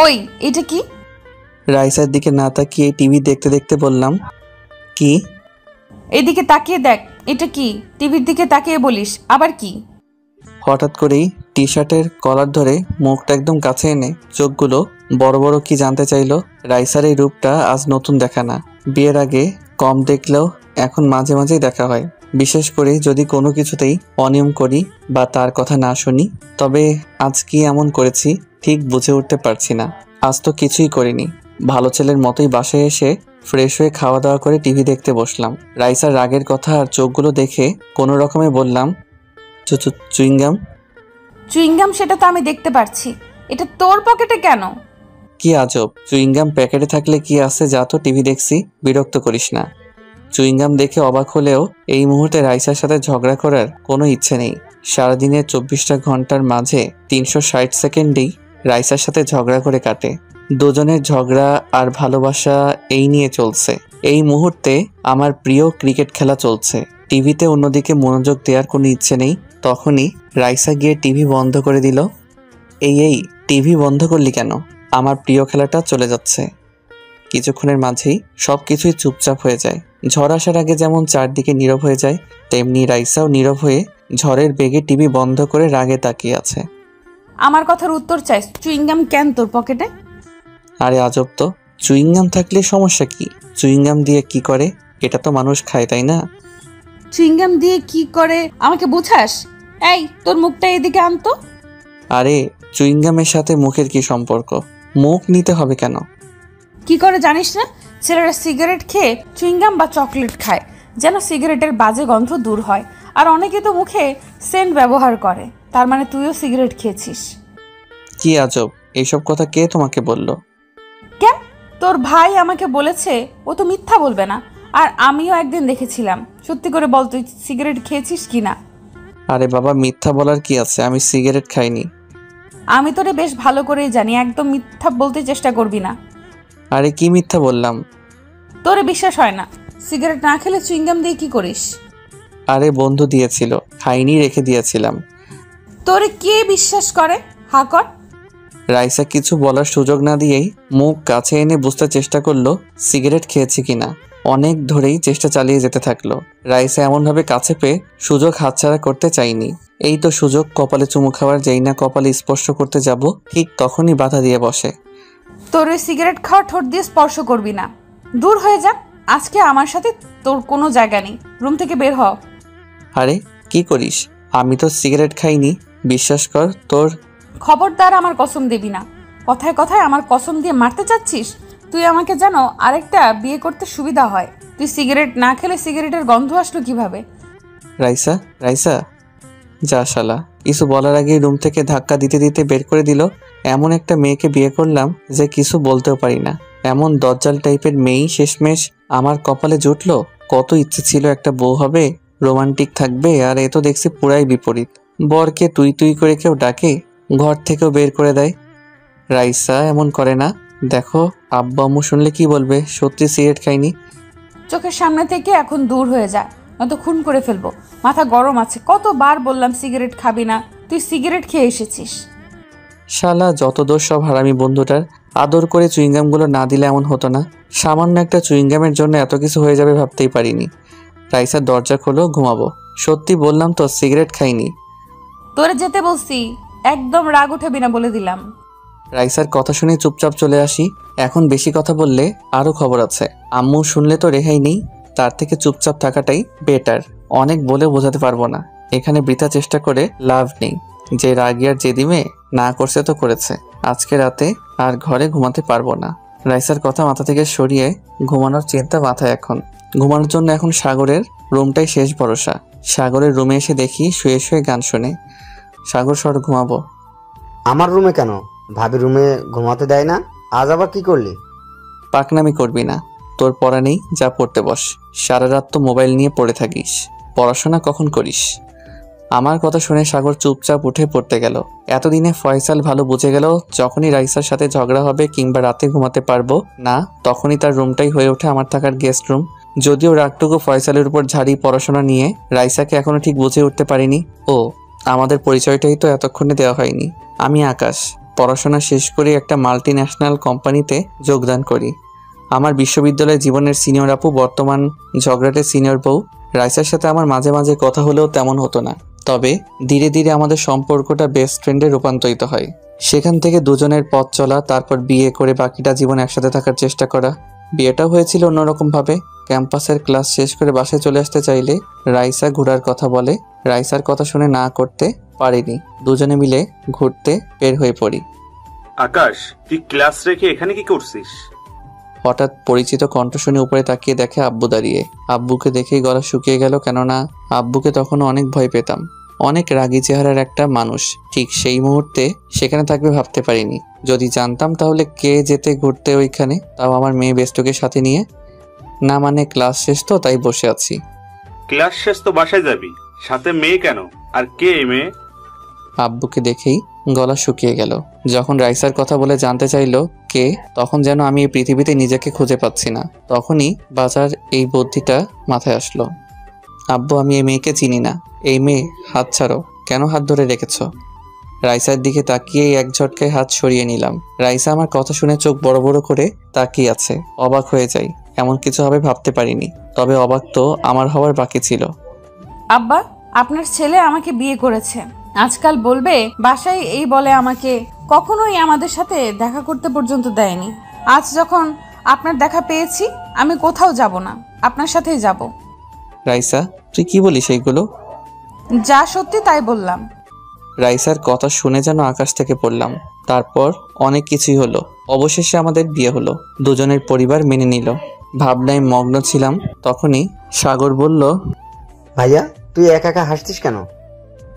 ওই, এটা কি? রাইসার দিকে না তাকিয়ে টিভি দেখতে দেখতে বললাম, কি? এদিকে তাকিয়ে দেখ। এটা কি? টিভির দিকে তাকিয়ে বলিস আবার কি? হঠাৎ করেই টি শার্টের কলার ধরে মুখটা একদম কাছে এনে চোখগুলো বড় বড় কি জানতে চাইলো। রাইসার এই রূপটা আজ নতুন দেখা না, বিয়ের আগে কম দেখলেও এখন মাঝে মাঝেই দেখা হয়। বিশেষ করে যদি কোনো কিছুতেই অনিয়ম করি বা তার কথা না শুনি। তবে আজ কি এমন করেছি ঠিক বুঝে উঠতে পারছি না। আজ তো কিছুই করিনি, ভালো ছেলের মতোই বাসায় এসে ফ্রেশ হয়ে খাওয়া দাওয়া করে টিভি দেখতে বসলাম। রাইসার রাগের কথা আর চোখগুলো দেখে কোনো রকমে বললাম, চুইংগাম। চুইংগাম? সেটা তো আমি দেখতে পারছি। এটা তোর পকেটে কেন? কি আজব, চুইংগাম প্যাকেটে থাকলে কি আছে, যা তো টিভি দেখছি, বিরক্ত করিস না। চুইংগাম দেখে অবাক হলেও এই মুহূর্তে রাইসার সাথে ঝগড়া করার কোনো ইচ্ছে নেই। সারাদিনের 24টা ঘন্টার মাঝে 360 সেকেন্ডেই রাইসার সাথে ঝগড়া করে কাটে। দুজনের ঝগড়া আর ভালোবাসা এই নিয়ে চলছে। এই মুহূর্তে আমার প্রিয় ক্রিকেট খেলা চলছে, টিভিতে অন্যদিকে মনোযোগ দেওয়ার কোনো ইচ্ছে নেই। তখনই রাইসা গিয়ে টিভি বন্ধ করে দিল। এই টিভি বন্ধ করলি কেন? আমার প্রিয় খেলাটা চলে যাচ্ছে। কিছুক্ষণের মাঝেই সব কিছুই চুপচাপ হয়ে যায়। ঝড় আসার আগে যেমন চারদিকে নীরব হয়ে যায়, তেমনি রাইসাও নীরব হয়ে ঝড়ের বেগে টিভি বন্ধ করে রাগে তাকিয়ে আছে। আমার কথার উত্তর চাই, চুইংগাম কেন তোর পকেটে? আরে আজব তো, চুইংগাম থাকলে সমস্যা কি? চুইংগাম দিয়ে কি করে? এটা তো মানুষ খায়, তাই না? চুইংগাম দিয়ে কি করে আমাকে বুঝাস? এই, তোর মুখটা এদিকে আনতো। আরে চুইংগামের সাথে মুখের কি সম্পর্ক? মুখ নিতে হবে কেন? কি করে জানিস না? ছেলেরা সিগারেট খেয়ে চুইংগাম বা চকলেট খায় যেন সিগারেটের বাজে গন্ধ দূর হয়। আর অনেকে তো মুখে সেন্ট ব্যবহার করে। তার মানে তুইও সিগারেট খেয়েছিস? কি আজব, এইসব কথা কে তোমাকে বলল? কেন? তোর ভাই আমাকে বলেছে। ও তো মিথ্যা বলবে না। আর আমিও একদিন দেখেছিলাম। সত্যি করে বল, তুই সিগারেট খেয়েছিস কিনা? আরে বাবা, মিথ্যা বলার কি আছে? আমি সিগারেট খাইনি। আমি তোরে বেশ ভালো করেই জানি, একদম মিথ্যা বলতে চেষ্টা করবি না। আরে কি মিথ্যা বললাম? তোরে বিশ্বাস হয় না? সিগারেট না খেলে চুইংগাম দিয়ে কি করিস? আরে বন্ধু দিয়েছিল, খাইনি, রেখে দিয়েছিলাম। তোরে কে বিশ্বাস করে? হা কর। রাইসা কিছু বলার সুযোগ না দিয়েই মুখ কাছে এনে বুঝতে চেষ্টা করলো সিগারেট খেয়েছি কিনা। অনেক ধরেই চেষ্টা চালিয়ে যেতে থাকলো। রাইসা এমনভাবে কাছে পেয়ে সুযোগ হাতছাড়া করতে চাইনি। এই তো সুযোগ, কপালে চুমু খাওয়ার। যেই না কপালে স্পর্শ করতে যাব, ঠিক তখনই বাধা দিয়ে বসে। তোর ওই সিগারেট খাওয়া ঠোঁট দিয়ে স্পর্শ করবি না। দূর হয়ে যা। আজকে আমার সাথে তোর কোনো জায়গা নেই। রুম থেকে বের হ। আরে কি করিস? আমি তো সিগারেট খাইনি, বিশ্বাস কর। তোর খবরদার আমার কসম দিবি না। কথায় কথায় আমার কসম দিয়ে মারতে চাচ্ছিস? তুই আমাকে যেন আরেকটা বিয়ে করতে সুবিধা হয়। তুই সিগারেট না খেলে সিগারেটের গন্ধ আসলো কিভাবে? রাইসা, রাইসা, যা শালা। কিছু বলার আগেই রুম থেকে ধাক্কা দিতে দিতে বের করে দিল। এমন একটা মেয়েকে বিয়ে করলাম যে কিছু বলতেও পারি না। এমন দজ্জাল টাইপের মেয়েই শেষমেশ আমার কপালে জুটলো। কত ইচ্ছে ছিল একটা বউ হবে, রোমান্টিক থাকবে, আর এ তো দেখছি পুরাই বিপরীত। বরকে তুই তুই করে কেউ ডাকে, ঘর থেকেও বের করে দেয়। রাইসা এমন করে না। দেখো, আব্বা আম্মু শুনলে কি বলবে? সত্যি সিগারেট খাইনি। চোখের সামনে থেকে এখন দূর হয়ে যা, নয়তো খুন করে ফেলবো। মাথা গরম আছে। কতবার বললাম সিগারেট খাবি না, তুই সিগারেট খেয়ে এসেছিস। শালা যত দোষ সব হারামি বন্ধুটার। আদর করে চুইংগামগুলো না দিলে এমন হতো না। সামান্য একটা চুইংগামের জন্য এত কিছু হয়ে যাবে ভাবতেই পারিনি। রাইসার দরজা খোলো, ঘুমাবো। সত্যি বললাম তো, সিগারেট খাইনি। তোরে যেতে বলছি, একদম রাগ উঠাবি না বলে দিলাম। রাইসার কথা শুনে চুপচাপ চলে আসি। এখন বেশি কথা বললে আরও খবর আছে। আম্মু শুনলে তো রেহাই নেই। তার থেকে চুপচাপ থাকাটাই বেটার। অনেক বলে বোঝাতে পারবো না, এখানে বৃথা চেষ্টা করে লাভ নেই। যে রাগি আর যে দিমে না করছে তো করেছে। আজকে রাতে আর ঘরে ঘুমাতে পারবো না। রাইসার কথা মাথা থেকে সরিয়ে ঘুমানোর চিন্তা মাথায়। এখন ঘুমানোর জন্য এখন সাগরের রুমটাই শেষ ভরসা। সাগরের রুমে এসে দেখি শুয়ে শুয়ে গান শুনে। সাগর, সর, ঘুমাবো। আমার রুমে কেন? ভাবি রুমে ঘুমাতে দেয় না? আজ আবার কি করলি? পাকনামি করবি না। তোর পড়া নেই, যা পড়তে বস। সারা রাত তো মোবাইল নিয়ে পড়ে থাকিস, পড়াশোনা কখন করিস? আমার কথা শুনে সাগর চুপচাপ উঠে পড়তে গেল। এতদিনে ফয়সাল ভালো বুঝে গেল, যখনই রাইসার সাথে ঝগড়া হবে কিংবা রাতে ঘুমাতে পারবো না, তখনই তার রুমটাই হয়ে ওঠে আমার থাকার গেস্ট রুম। যদিও রাগটুকু ফয়সালের উপর ঝাড়ি পড়াশোনা নিয়ে, রাইসাকে এখনো ঠিক বুঝে উঠতে পারিনি। ও, আমাদের পরিচয়টাই তো এতক্ষণে দেওয়া হয়নি। আমি আকাশ, পড়াশোনা শেষ করে একটা মাল্টি ন্যাশনাল কোম্পানিতে যোগদান করি। আমার বিশ্ববিদ্যালয় জীবনের সিনিয়র আপু বর্তমান ঝগড়াটে সিনিয়র বউ। রাইসার সাথে আমার মাঝে মাঝে কথা হলেও তেমন হতো না, তবে ধীরে ধীরে আমাদের সম্পর্কটা বেস্ট ফ্রেন্ডে রূপান্তরিত হয়। সেখান থেকে দুজনের পথ চলা, তারপর বিয়ে করে বাকিটা জীবন একসাথে থাকার চেষ্টা করা। বিয়েটাও হয়েছিল অন্যরকমভাবে। ক্যাম্পাসের ক্লাস শেষ করে বাসায় চলে আসতে চাইলে রাইসা ঘোরার কথা বলে। রাইসার কথা শুনে না করতে পারিনি, দুজনে মিলে ঘুরতে বের হয়ে পড়ি। আকাশ, তুই ক্লাস রেখে এখানে কি করছিস? হঠাৎ পরিচিত কণ্ঠ শুনে উপরে তাকিয়ে দেখে আব্বু দাঁড়িয়ে। আব্বুকে দেখেই গলা শুকিয়ে গেল, কেননা আব্বুকে তখনও অনেক ভয় পেতাম। অনেক রাগী চেহারার একটা মানুষ, ঠিক সেই মুহূর্তে সেখানে থাকবে ভাবতে পারিনি। যদি জানতাম তাহলে কে যেতে ঘুরতে ওইখানে, তাও আমার মেয়ে বেস্টকে সাথে নিয়ে। না মানে ক্লাস শেষ তো, তাই বসে আছি। ক্লাস শেষ তো বাসায় যাবি, সাথে মেয়ে কেন? আর কে এই মেয়ে? আব্বুকে দেখেই গলা শুকিয়ে গেল। যখন রাইসার কথা বলে জানতে চাইলো কে, তখন যেন আমি এই পৃথিবীতে নিজেকে খুঁজে পাচ্ছি না। তখনই বাজার এই বুদ্ধিটা মাথায় আসলো। আব্বু, আমি এই মেয়েকে চিনি না। এই মেয়ে, হাত ছাড়ো। কেন হাত ধরে রেখেছ? রাইসার দিকে তাকিয়েই এক ঝটকায় হাত সরিয়ে নিলাম। রাইসা আমার কথা শুনে চোখ বড় বড় করে তাকিয়ে আছে। অবাক হয়ে যাই, এমন কিছু হবে ভাবতে পারিনি। তবে অবাক তো আমার হওয়ার বাকি ছিল। আব্বা, আপনার ছেলে আমাকে বিয়ে করেছে। আজকাল বলবে বাসায় এই বলে আমাকে, কখনোই আমাদের সাথে দেখা করতে পর্যন্ত দেয়নি। আজ যখন আপনার দেখা পেয়েছি, আমি কোথাও যাব না, আপনার সাথেই যাব। রাইসা, তুই কি বলিস এইগুলো? যা সত্যি তাই বললাম। রাইসার কথা শুনে যেন আকাশ থেকে পড়লাম। তারপর অনেক কিছুই হলো। অবশেষে আমাদের বিয়ে হলো। দুজনের পরিবার মেনে নিল। ভাবনায় মগ্ন ছিলাম, তখনই সাগর বলল, ভাইয়া, তুই একা একা হাসছিস কেন?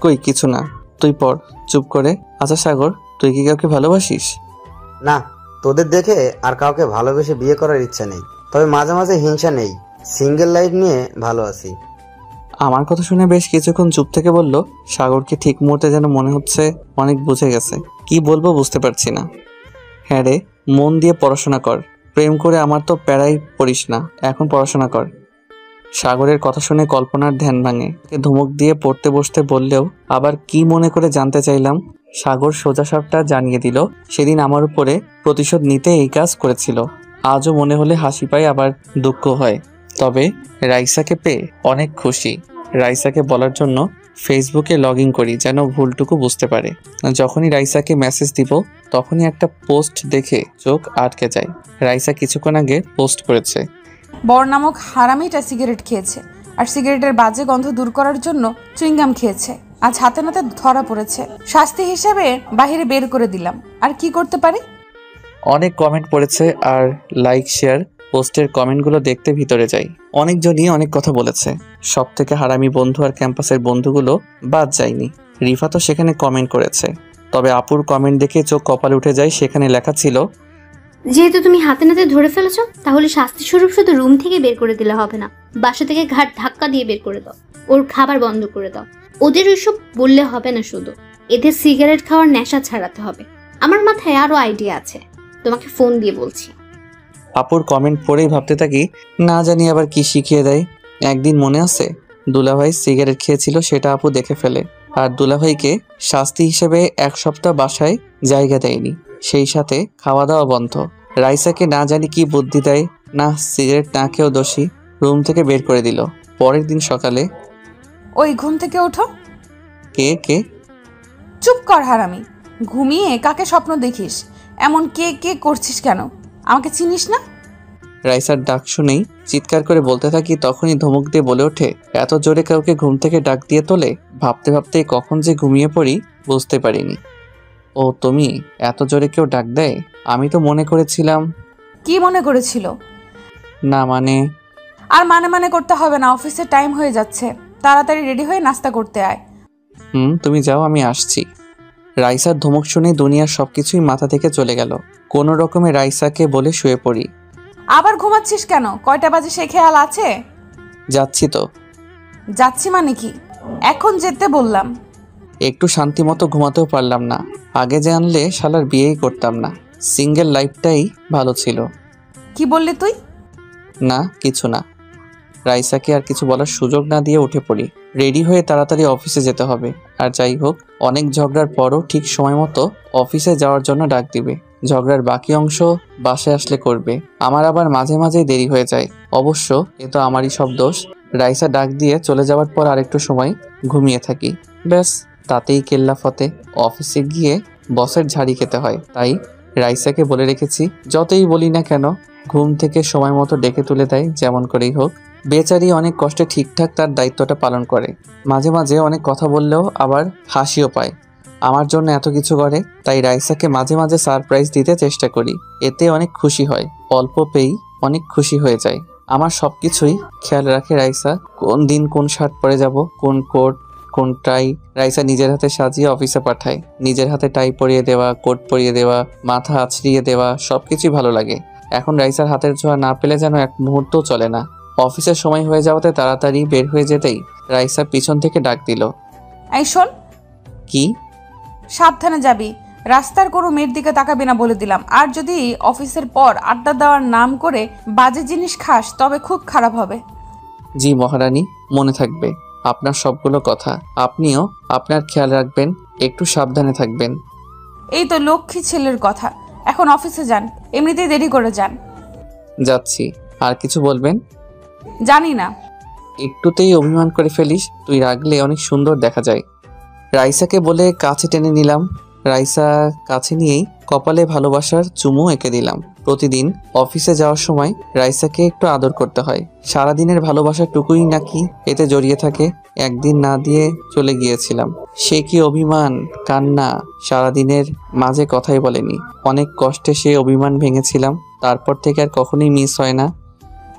কই কিছু না, তুই পড় চুপ করে। আচ্ছা সাগর, তুই কি কাউকে ভালোবাসিস? না, তোদের দেখে আর কাউকে ভালোবেসে বিয়ে করার ইচ্ছা নেই, তবে মাঝে মাঝে হিংসা নেই। সিঙ্গেল লাইফ নিয়ে ভালো আছি। আমার কথা শুনে বেশ কিছুক্ষণ চুপ থেকে বলল। সাগরকে ঠিক মুহূর্তে যেন মনে হচ্ছে অনেক বুঝে গেছে। কি বলবো বুঝতে পারছি না। হ্যাঁ রে, মন দিয়ে পড়াশোনা কর। প্রেম করে আমার তো প্যারাই পড়িস না, এখন পড়াশোনা কর। সাগরের কথা শুনে কল্পনার ধ্যান ভাঙে। ধমক দিয়ে পড়তে বসতে বললেও আবার কি মনে করে জানতে চাইলাম। সাগর সোজাসাপটা জানিয়ে দিল সেদিন আমার উপরে প্রতিশোধ নিতে এই কাজ করেছিল। আজও মনে হলে হাসি পায়, আবার দুঃখ হয়। তবে রাইসাকে পেয়ে অনেক খুশি। রাইসাকে বলার জন্য ফেসবুকে লগ ইন করি যেন ভুলটুকু বুঝতে পারে। যখনই রাইসাকে মেসেজ দিব তখনই একটা পোস্ট দেখে চোখ আটকে যায়। রাইসা কিছুক্ষণ আগে পোস্ট করেছে, বর নামক হারামিটা সিগারেট খেয়েছে, আর সিগারেটের বাজে গন্ধ দূর করার জন্য চুইংগাম খেয়েছে। আজ হাতে নাতে ধরা পড়েছে। শাস্তি হিসেবে বাহিরে বের করে দিলাম। আর কি করতে পারি? অনেক কমেন্ট পড়েছে আর লাইক শেয়ার। পোস্টের কমেন্টগুলো দেখতে ভিতরে যাই। অনেকজনই অনেক কথা বলেছে। সব থেকে হারামি বন্ধু আর ক্যাম্পাসের বন্ধুগুলো বাদ যায়নি। রিফা তো সেখানে কমেন্ট করেছে। তবে আপুর কমেন্ট দেখে চোখ কপালে উঠে যায়। সেখানে লেখা ছিল, যেহেতু তুমি হাতে নাতে ধরে ফেলেছো, তাহলে শাস্তি স্বরূপ শুধু রুম থেকে বের করে দিলে হবে না, বাসা থেকে ঘাট ধাক্কা দিয়ে বের করে দাও, ওর খাবার বন্ধ করে দাও। ওদের ওইসব বললে হবে না, শুধু এদের সিগারেট খাওয়ার নেশা ছাড়াতে হবে। আমার মাথায় আরো আইডিয়া আছে, তোমাকে ফোন দিয়ে বলছি। আপুর কমেন্ট পড়েই ভাবতে থাকি, না জানি আবার কি শিখিয়ে দেয়। একদিন মনে আছে, দুলাভাই সিগারেট খেয়েছিল, সেটা আপু দেখে ফেলে। আর দুলাভাইকে শাস্তি হিসেবে এক সপ্তাহ বাসায় জায়গা দেয়নি, সেই সাথে খাওয়া দাওয়া বন্ধ। রাইসাকে না জানি কি বুদ্ধি দেয়, না সিগারেট না খেয়েও দোষী, রুম থেকে বের করে দিল। পরের দিন সকালে, ওই ঘুম থেকে ওঠো। কে কে? চুপ কর হারামি। ঘুমিয়ে কাকে স্বপ্ন দেখিস? এমন কে কে করছিস কেন? আমাকে চিনিস না? রাইসার ডাক শুনেই চিৎকার করে বলতে থাকি। তখনই ধমক দিয়ে বলে ওঠে, এত জোরে কাউকে ঘুম থেকে ডাক দিয়ে তোলে? ভাবতে ভাবতে কখন যে ঘুমিয়ে পড়ি বুঝতে পারিনি। ও তুমি, এত জোরে কেউ ডাক দেয়? আমি তো মনে করেছিলাম। কি মনে করেছিল? না মানে। আর মানে মানে করতে হবে না, অফিসের টাইম হয়ে যাচ্ছে। তাড়াতাড়ি রেডি হয়ে নাস্তা করতে আয়। তুমি যাও, আমি আসছি। রাইসার ধমক শুনে দুনিয়ার সবকিছুই মাথা থেকে চলে গেল। কোনো রকমে রাইসাকে বলে শুয়ে পড়ি। আবার ঘুমাচ্ছিস কেন? কয়টা বাজে সে খেয়াল আছে? যাচ্ছি তো। যাচ্ছি মানে কি? এখন যেতে বললাম। একটু শান্তি মতো ঘুমাতেও পারলাম না। আগে জানলে শালার বিয়েই করতাম না। সিঙ্গেল লাইফটাই ভালো ছিল। কি বললি তুই? না কিছু না। রাইসাকে আর কিছু বলার সুযোগ না দিয়ে উঠে পড়ি। রেডি হয়ে তাড়াতাড়ি অফিসে যেতে হবে। আর যাই হোক, অনেক ঝগড়ার পরও ঠিক সময় মতো অফিসে যাওয়ার জন্য ডাক দিবে। ঝগড়ার বাকি অংশ বাসায় আসলে করবে। আমার আবার মাঝে মাঝেই দেরি হয়ে যায়। অবশ্য এ তো আমারই সব দোষ। রাইসা ডাক দিয়ে চলে যাওয়ার পর আরেকটু সময় ঘুমিয়ে থাকি। ব্যাস, তাতেই কেল্লা ফতে। অফিসে গিয়ে বসের ঝাড়ি খেতে হয়, তাই রাইসাকে বলে রেখেছি যতই বলি না কেন ঘুম থেকে সময় মতো ডেকে তুলে দেয়, যেমন করেই হোক। বেচারি অনেক কষ্টে ঠিকঠাক তার দায়িত্বটা পালন করে। মাঝে মাঝে অনেক কথা বললেও আবার হাসিও পায়। আমার জন্য এত কিছু করে, তাই রাইসাকে মাঝে মাঝে সারপ্রাইজ দিতে চেষ্টা করি। এতে অনেক খুশি হয়, অল্প পেয়েই অনেক খুশি হয়ে যায়। আমার সব কিছুই খেয়াল রাখে রাইসা। কোন দিন কোন শার্ট পরে যাব, কোন কোট, কোন টাই রাইসা নিজের হাতে সাজিয়ে অফিসে পাঠায়। নিজের হাতে টাই পরিয়ে দেওয়া, কোট পরিয়ে দেওয়া, মাথা আছড়িয়ে দেওয়া সবকিছুই ভালো লাগে। এখন রাইসার হাতের ছোঁয়া না পেলে যেন এক মুহূর্তও চলে না। অফিসের সময় হয়ে যাওয়াতে তাড়াতাড়ি বের হয়ে যেতেই রাইসা পিছন থেকে ডাক দিল। এই শোন, কি? সাবধানে যাবি, রাস্তার কোনো মেয়ের দিকে তাকাবি না বলে দিলাম। আর যদি অফিসের পর আড্ডা দেওয়ার নাম করে বাজে জিনিস খাস তবে খুব খারাপ হবে। জি মহারানী, মনে থাকবে আপনার সবগুলো কথা। আপনিও আপনার খেয়াল রাখবেন, একটু সাবধানে থাকবেন। এই তো লক্ষ্মী ছেলের কথা। এখন অফিসে যান, এমনিতেই দেরি করে যান। যাচ্ছি। আর কিছু বলবেন? জানি না। একটুতেই অভিমান করে ফেলিস, তুই রাগলে অনেক সুন্দর দেখা যায়। রাইসাকে বলে কাছে টেনে নিলাম। রাইসা কাছে নিয়েই কপালে ভালোবাসার চুমু এঁকে দিলাম। প্রতিদিন অফিসে যাওয়ার সময় রাইসাকে একটু আদর করতে হয়। সারাদিনের ভালোবাসাটুকুই নাকি এতে জড়িয়ে থাকে। একদিন না দিয়ে চলে গিয়েছিলাম। সে কি অভিমান, কান্না, সারাদিনের মাঝে কথাই বলেনি। অনেক কষ্টে সে অভিমান ভেঙেছিলাম। তারপর থেকে আর কখনোই মিস হয় না।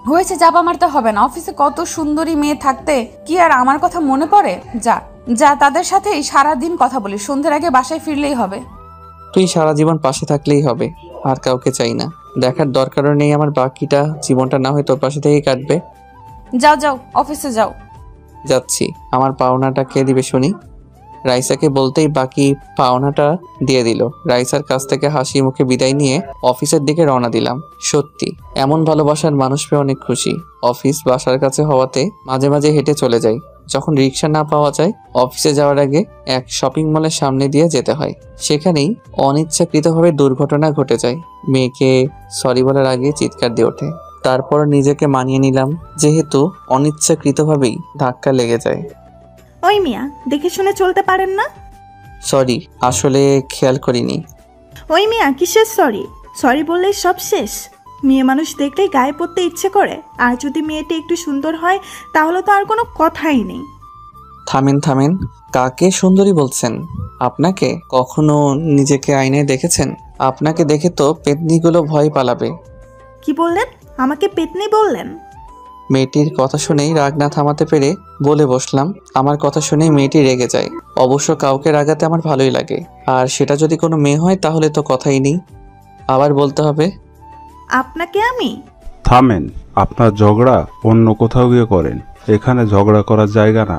হয়েছে, চাপা মারতে হবে না। অফিসে কত সুন্দরী মেয়ে থাকতে কি আর আমার কথা মনে পড়ে? যা যা, তাদের সাথেই সারাদিন কথা বলি, সন্ধ্যের আগে বাসায় ফিরলেই হবে। তুই সারা জীবন পাশে থাকলেই হবে, আর কাউকে চাই না। দেখার দরকারও নেই আমার বাকিটা জীবনটা না হয় তোর পাশে থেকেই কাটবে। যাও যাও, অফিসে যাও। যাচ্ছি। আমার পাওনাটা কে দিবে শুনি? রাইসাকে বলতেই বাকি পাওনাটা দিয়ে দিল। রাইসার কাছ থেকে হাসি মুখে বিদায় নিয়ে অফিসের দিকে রওনা দিলাম। সত্যি এমন ভালোবাসার মানুষ পেয়ে অনেক খুশি। অফিস বাসার কাছে হওয়াতে মাঝে মাঝে হেঁটে চলে যাই। যখন রিক্সা না পাওয়া যায়, অফিসে যাওয়ার আগে এক শপিং মলের সামনে দিয়ে যেতে হয়। সেখানেই অনিচ্ছাকৃতভাবে দুর্ঘটনা ঘটে যায়। মেয়েকে সরি বলার আগে চিৎকার দিয়ে ওঠে। তারপর নিজেকে মানিয়ে নিলাম, যেহেতু অনিচ্ছাকৃতভাবেই ধাক্কা লেগে যায়। ওই মিয়া, দেখে শুনে চলতে পারেন না? সরি, আসলে খেয়াল করিনি। ওই মিয়া, কিসের সরি? সরি বললেই সব শেষ? মেয়ে মানুষ দেখলেই গায়ে পড়তে ইচ্ছে করে। আর যদি মেয়েটি একটু সুন্দর হয় তাহলে তো আর কোনো কথাই নেই। থামেন থামেন, কাকে সুন্দরী বলছেন? আপনাকে কখনো নিজেকে আয়নায় দেখেছেন? আপনাকে দেখে তো পেতনিগুলো ভয় পালাবে। কি বললেন? আমাকে পেতনি বললেন? মেয়েটির কথা শুনেই রাগ না থামাতে পেরে বলে বসলাম। আমার কথা শুনেই মেয়েটি রেগে যায়। অবশ্য কাউকে রাগাতে আমার ভালোই লাগে, আর সেটা যদি কোনো মেয়ে হয় তাহলে তো কথাই নেই। আবার বলতে হবে? আপনাকে আমি? থামেন, আপনার ঝগড়া অন্য কোথাও গিয়ে করেন, এখানে ঝগড়া করার জায়গা না।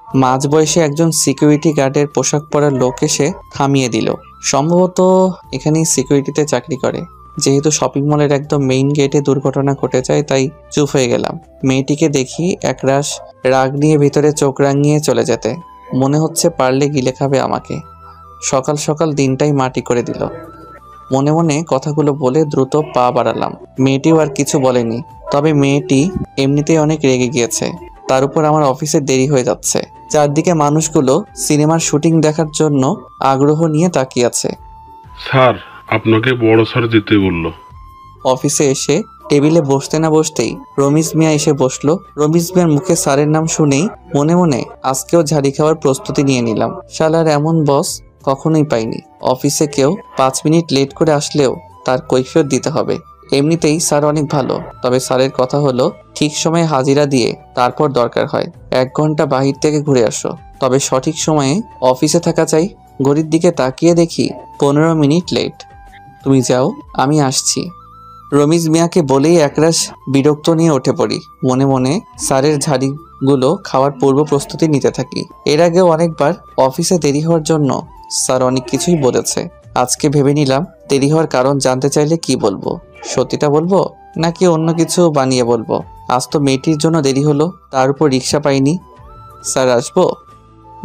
মাঝ বয়সে একজন সিকিউরিটি গার্ডের পোশাক পরা লোক এসে থামিয়ে দিল। সম্ভবত এখানেই সিকিউরিটিতে চাকরি করে। যেহেতু শপিং মলের একদম মেইন গেটে দুর্ঘটনা ঘটে যায়, তাই চুপ হয়ে গেলাম। মেয়েটিকে দেখি একরাশ রাগ নিয়ে ভিতরে চোখ রাঙিয়ে চলে যেতে। মনে হচ্ছে পারলে গিলে খাবে আমাকে। সকাল সকাল দিনটাই মাটি করে দিল। মনে মনে কথাগুলো বলে দ্রুত পা বাড়ালাম। মেয়েটিও আর কিছু বলেনি, তবে মেয়েটি এমনিতেই অনেক রেগে গিয়েছে। তার উপর আমার অফিসে দেরি হয়ে যাচ্ছে। চারদিকে মানুষগুলো সিনেমার শুটিং দেখার জন্য আগ্রহ নিয়ে তাকিয়ে আছে। স্যার, আপনাকে বড় স্যার যেতে বলল। অফিসে এসে টেবিলে বসতে না বসতেই রমিজ মিয়া এসে বসলো। রমিজ মিয়ার মুখে স্যারের নাম শুনেই মনে মনে আজকেও ঝাড়ি খাওয়ার প্রস্তুতি নিয়ে নিলাম। শালার এমন বস কখনোই পাইনি। অফিসে কেউ 5 মিনিট লেট করে আসলেও তার কৈফিয়ত দিতে হবে। এমনিতেই স্যার অনেক ভালো, তবে স্যারের কথা হলো ঠিক সময়ে হাজিরা দিয়ে তারপর দরকার হয় 1 ঘন্টা বাহির থেকে ঘুরে আসো, তবে সঠিক সময়ে অফিসে থাকা চাই। ঘড়ির দিকে তাকিয়ে দেখি 15 মিনিট লেট। তুমি যাও, আমি আসছি। রমিজ মিয়াকে বলেই একরাশ বিরক্ত নিয়ে উঠে পড়ি। মনে মনে স্যারের ঝাড়িগুলো খাওয়ার পূর্ব প্রস্তুতি নিতে থাকি। এর আগেও অনেকবার অফিসে দেরি হওয়ার জন্য স্যার অনেক কিছুই বলেছে। আজকে ভেবে নিলাম দেরি হওয়ার কারণ জানতে চাইলে কি বলবো, সত্যিটা বলবো নাকি অন্য কিছু বানিয়ে বলবো। আজ তো মেয়েটির জন্য দেরি হলো, তার উপর রিক্সা পাইনি। স্যার আসবো?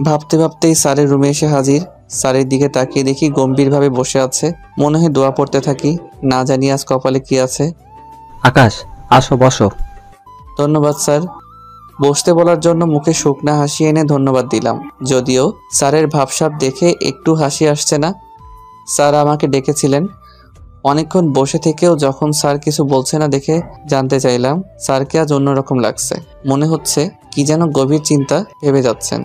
ভাবতে ভাবতেই স্যারের রুমে এসে হাজির। স্যারের দিকে তাকিয়ে দেখি গম্ভীরভাবে বসে আছে। মনে হয় দোয়া পড়তে থাকি, না জানি আজ কপালে কি আছে। আকাশ, আসো বসো। ধন্যবাদ স্যার। বসতে বলার জন্য মুখে শুকনা হাসি এনে ধন্যবাদ দিলাম, যদিও স্যারের ভাবসাব দেখে একটু হাসি আসছে না। স্যার আমাকে ডেকেছিলেন। অনেকক্ষণ বসে থেকেও যখন স্যার কিছু বলছে না দেখে জানতে চাইলাম স্যারকে আজ অন্যরকম লাগছে। মনে হচ্ছে কি যেন গভীর চিন্তা ভেবে যাচ্ছেন।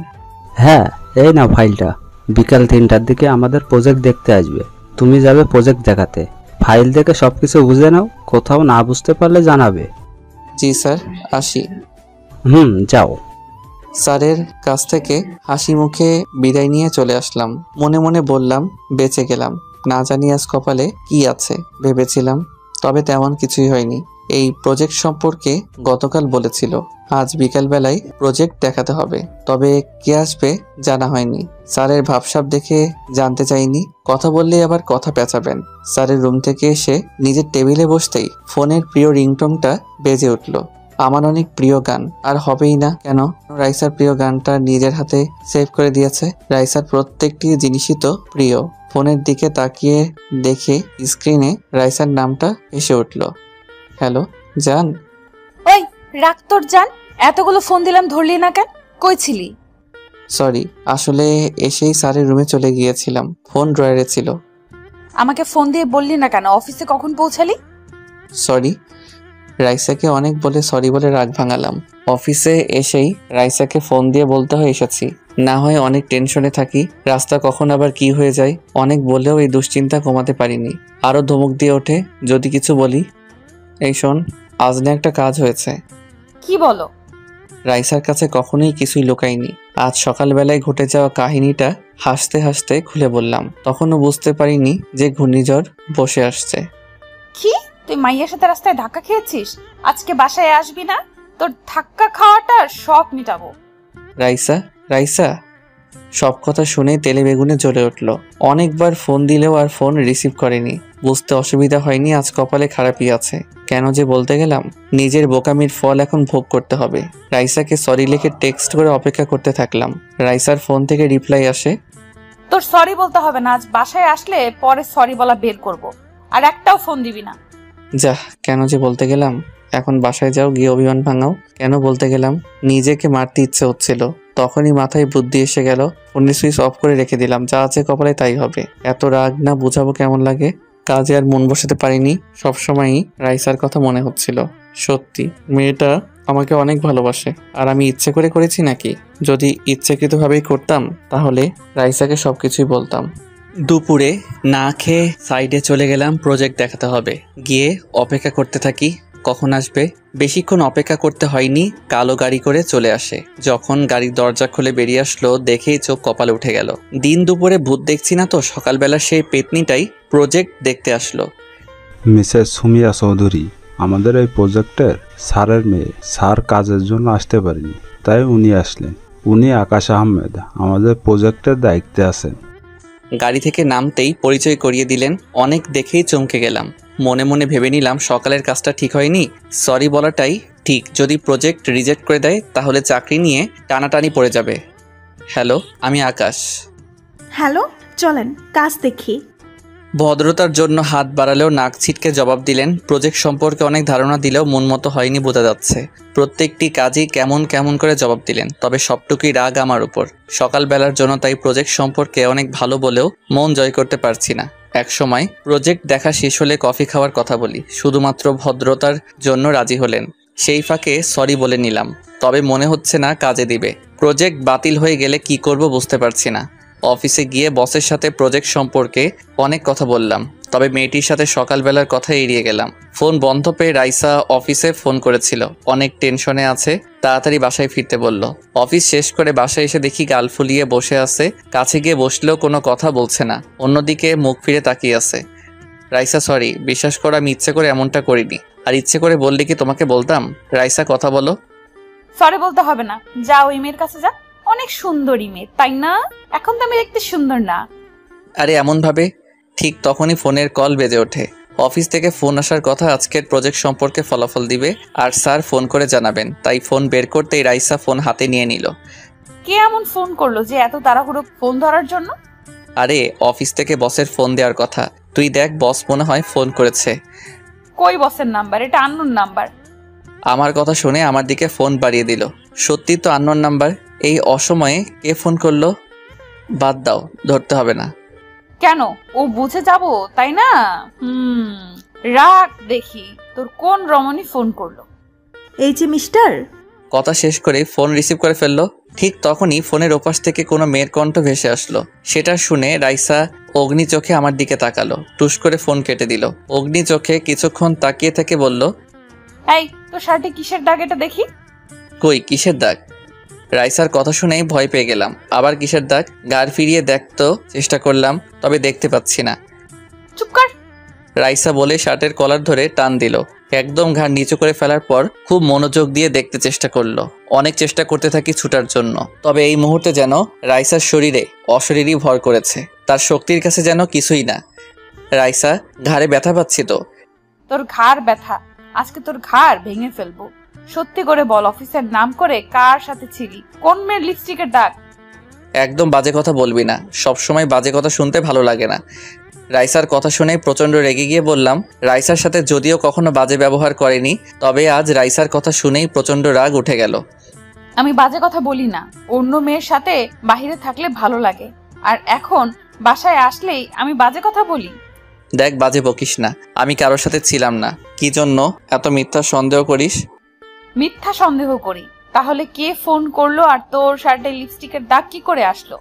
হ্যাঁ, এই নাও ফাইলটা। বিকাল 3টার দিকে আমাদের প্রজেক্ট দেখতে আসবে। তুমি যাবে প্রজেক্ট দেখাতে। ফাইল দেখে সবকিছু বুঝে নাও, কোথাও না বুঝতে পারলে জানাবে। জি স্যার, আসি। যাও। স্যারের কাছ থেকে হাসি মুখে বিদায় নিয়ে চলে আসলাম। মনে মনে বললাম বেঁচে গেলাম, না জানি আজ কপালে কি আছে। ভেবেছিলাম, তবে তেমন কিছুই হয়নি। এই প্রজেক্ট সম্পর্কে গতকাল বলেছিল আজ বিকালবেলায় প্রজেক্ট দেখাতে হবে, তবে কে আসবে জানা হয়নি। স্যারের ভাবসাব দেখে জানতে চাইনি, কথা বললেই আবার কথা পেঁচাবেন। স্যারের রুম থেকে এসে নিজের টেবিলে বসতেই ফোনের প্রিয় রিংটোনটা বেজে উঠল। আমার অনেক প্রিয় গান, আর হবেই না কেন। রাইসার প্রিয় গানটা নিজের হাতে সেভ করে দিয়েছে। রাইসার প্রত্যেকটি জিনিসই তো প্রিয়। ফোনের দিকে তাকিয়ে দেখে স্ক্রিনে রাইসার নামটা এসে উঠল। হ্যালো জান। ওই রাখ তোর জান, এতগুলো ফোন দিলাম ধরলি না কেন? কই ছিলি? সরি, আসলে এসেই স্যারের রুমে চলে গিয়েছিলাম, ফোন ড্রয়ারে ছিল। আমাকে ফোন দিয়ে বললি না কেন? অফিসে কখন পৌঁছালি? সরি, রাইসাকে অনেক বলে সরি বলে রাগ ভাঙালাম। অফিসে এসেই রাইসাকে ফোন দিয়ে বলতে হয় এসেছি, না হয় অনেক টেনশনে থাকি। রাস্তা কখন আবার কি হয়ে যায় অনেক বলেও এই দুশ্চিন্তা কমাতে পারিনি। আরও ধমক দিয়ে ওঠে যদি কিছু বলি। এই শোন, আজ না একটা কাজ হয়েছে। কি বলো? রাইসার কাছে কখনোই কিছুই লুকাইনি। আজ সকালবেলায় ঘটে যাওয়া কাহিনীটা হাসতে হাসতে খুলে বললাম। তখনও বুঝতে পারিনি যে ঘূর্ণিঝড় বসে আসছে। কি তুই মাইয়ার সাথে রাস্তায় ধাক্কা খেয়েছিস? আজকে বাসায় আসবি না? তোর ধাক্কা খাওয়াটা সব মিটাবো। রাইসা, রাইসা, সব কথা শুনে তেলে বেগুনে জ্বলে উঠল। অনেকবার ফোন দিলেও আর ফোন রিসিভ করেনি। বুঝতে অসুবিধা হয়নি আজ কপালে খারাপই আছে। কেন যে বলতে গেলাম, নিজের বোকামির ফল এখন ভোগ করতে হবে। রাইসাকে সরি লিখে টেক্সট করে অপেক্ষা করতে থাকলাম। রাইসার ফোন থেকে রিপ্লাই আসে, তোর সরি বলতে হবে না, আজ বাসায় আসলে পরে সরি বলা বের করব। আর একটাও ফোন দিবি না। যা, কেন যে বলতে গেলাম। এখন বাসায় যাও, গিয়ে অভিমান ভাঙাও। কেন বলতে গেলাম, নিজেকে মারতে ইচ্ছে হচ্ছিল। তখনই মাথায় বুদ্ধি এসে গেল, ফোনের সুইচ অফ করে রেখে দিলাম। যা আছে কপালে তাই হবে। এত রাগ না বুঝাবো কেমন লাগে। কাজে আর মন বসাতে পারিনি। সবসময়ই রাইসার কথা মনে হচ্ছিল। সত্যি মেয়েটা আমাকে অনেক ভালোবাসে। আর আমি ইচ্ছে করে করেছি নাকি? যদি ইচ্ছাকৃতভাবেই করতাম তাহলে রাইসাকে সবকিছুই বলতাম। দুপুরে না খেয়ে সাইডে চলে গেলাম, প্রজেক্ট দেখাতে হবে। গিয়ে অপেক্ষা করতে থাকি কখন আসবে। বেশিক্ষণ অপেক্ষা করতে হয়নি, কালো গাড়ি করে চলে আসে। যখন গাড়ির দরজা খুলে বেরিয়ে আসলো দেখেই চোখ কপালে উঠে গেল। দিন দুপুরে ভূত দেখছি না তো, সকালবেলা সেই পেতনিটাই প্রজেক্ট দেখতে আসলো। মিসেস সুমিয়া চৌধুরী, আমাদের এই প্রজেক্টের স্যারের মেয়ে। স্যার কাজের জন্য আসতে পারেনি, তাই উনি আসলেন। উনি আকাশ আহমেদ, আমাদের প্রজেক্টের দায়িত্বে আছেন। গাড়ি থেকে নামতেই পরিচয় করিয়ে দিলেন। অনেক দেখেই চমকে গেলাম। মনে মনে ভেবে নিলাম সকালের কাজটা ঠিক হয়নি, সরি বলাটাই ঠিক। যদি প্রজেক্ট রিজেক্ট করে দেয় তাহলে চাকরি নিয়ে টানাটানি পড়ে যাবে। হ্যালো, আমি আকাশ। হ্যালো, চলেন কাজ দেখি। ভদ্রতার জন্য হাত বাড়ালেও নাক ছিটকে জবাব দিলেন। প্রজেক্ট সম্পর্কে অনেক ধারণা দিলেও মন মতো হয়নি বোঝা যাচ্ছে। প্রত্যেকটি কাজই কেমন কেমন করে জবাব দিলেন, তবে সবটুকুই রাগ আমার উপর। সকালবেলার জন্য তাই প্রজেক্ট সম্পর্কে অনেক ভালো বলেও মন জয় করতে পারছি না। এক সময় প্রজেক্ট দেখা শেষ হলে কফি খাওয়ার কথা বলি, শুধুমাত্র ভদ্রতার জন্য রাজি হলেন। সেই ফাঁকে সরি বলে নিলাম, তবে মনে হচ্ছে না কাজে দিবে। প্রজেক্ট বাতিল হয়ে গেলে কি করব বুঝতে পারছি না। অফিসে গিয়ে বসের সাথে প্রজেক্ট সম্পর্কে অনেক কথা বললাম, তবে মেয়েটির সাথে সকালবেলার কথা এড়িয়ে গেলাম। ফোন বন্ধ পেয়ে রাইসা অফিসে ফোন করেছিল, অনেক টেনশনে আছে, তাড়াতাড়ি বাসায় ফিরতে বলল। অফিস শেষ করে বাসায় এসে দেখি গাল ফুলিয়ে বসে আছে। কাছে গিয়ে বসলেও কোনো কথা বলছে না, অন্যদিকে মুখ ফিরে তাকিয়ে আছে। রাইসা সরি, বিশ্বাস করো আমি ইচ্ছে করে এমনটা করিনি। আর ইচ্ছে করে বললে কি তোমাকে বলতাম? রাইসা কথা বলো। সরি বলতে হবে না, যা ওই মেয়ের কাছে যা। অনেক সুন্দরী মেয়ে, তাই না? এখন তো আমি দেখতে সুন্দর না। আরে এমন ভাবে। ঠিক তখনই ফোনের কল বেজে ওঠে। অফিস থেকে ফোন আসার কথা, আজকের প্রজেক্ট সম্পর্কে ফলাফল দিবে আর স্যার ফোন করে জানাবেন। তাই ফোন বের করতেই রাইসা ফোন হাতে নিয়ে নিল। কে এমন ফোন করলো যে এত তাড়াহুড়ো ফোন ধরার জন্য? আরে অফিস থেকে বসের ফোন দেওয়ার কথা, তুই দেখ বস মনে হয় ফোন করেছে। কই বসের নাম্বার? এটা আননোন নাম্বার। আমার কথা শুনে আমার দিকে ফোন বাড়িয়ে দিল। সত্যি তো আননোন নাম্বার, এই অসময়ে কে ফোন করলো? বাদ দাও, ধরতে হবে না। কেন, ও বুঝে যাব তাই না? রাখ দেখি তোর কোন রমণী ফোন করলো। এই যে মিস্টার। কথা শেষ করে ফোন রিসিভ করে ফেললো। ঠিক তখনই ফোনের ওপাশ থেকে কোনো মেয়ের কণ্ঠ ভেসে আসলো। সেটা শুনে রাইসা অগ্নি চোখে আমার দিকে তাকালো, টুস করে ফোন কেটে দিল। অগ্নি চোখে কিছুক্ষণ তাকিয়ে থেকে বলল, এই তোর শার্টে কিসের দাগ এটা দেখি? কই কিসের দাগ? রাইসার কথা শুনেই ভয় পেয়ে গেলাম। আবার কিসের দাগ? গাড় ফিরিয়ে দেখতে চেষ্টা করলাম, তবে দেখতে পাচ্ছি না। চুপ কর। রাইসা বলে শার্টের কলার ধরে টান দিল। একদম ঘাড় নিচু করে ফেলার পর খুব মনোযোগ দিয়ে দেখতে চেষ্টা করলো। অনেক চেষ্টা করতে থাকি ছুটার জন্য, তবে এই মুহূর্তে যেন রাইসার শরীরে অশরীরই ভর করেছে। তার শক্তির কাছে যেন কিছুই না। রাইসা, ঘাড়ে ব্যথা পাচ্ছি তো। তোর ঘাড় ব্যথা? আজকে তোর ঘাড় ভেঙে ফেলবো। সত্যি করে বল, অফিসের নাম করে কার সাথে ছিলি? কোন মেয়ের লিপস্টিকের দাগ? একদম বাজে কথা বলবি না, সবসময় বাজে কথা শুনতে ভালো লাগে না। রাইসার কথা শুনে প্রচণ্ড রেগে গিয়ে বললাম, রাইসার সাথে যদিও কখনো বাজে ব্যবহার করেনি, তবে আজ রাইসার কথা শুনেই প্রচণ্ড রাগ উঠে গেল। আমি বাজে কথা বলি না, অন্য মেয়ের সাথে বাহিরে থাকলে ভালো লাগে, আর এখন বাসায় আসলেই আমি বাজে কথা বলি? দেখ বাজে বকিস না, আমি কারোর সাথে ছিলাম না। কি জন্য এত মিথ্যা সন্দেহ করিস? মিথ্যা সন্দেহ করি? তাহলে কে ফোন করলো আর তোর শার্টে লিপস্টিকের দাগ কি করে আসলো?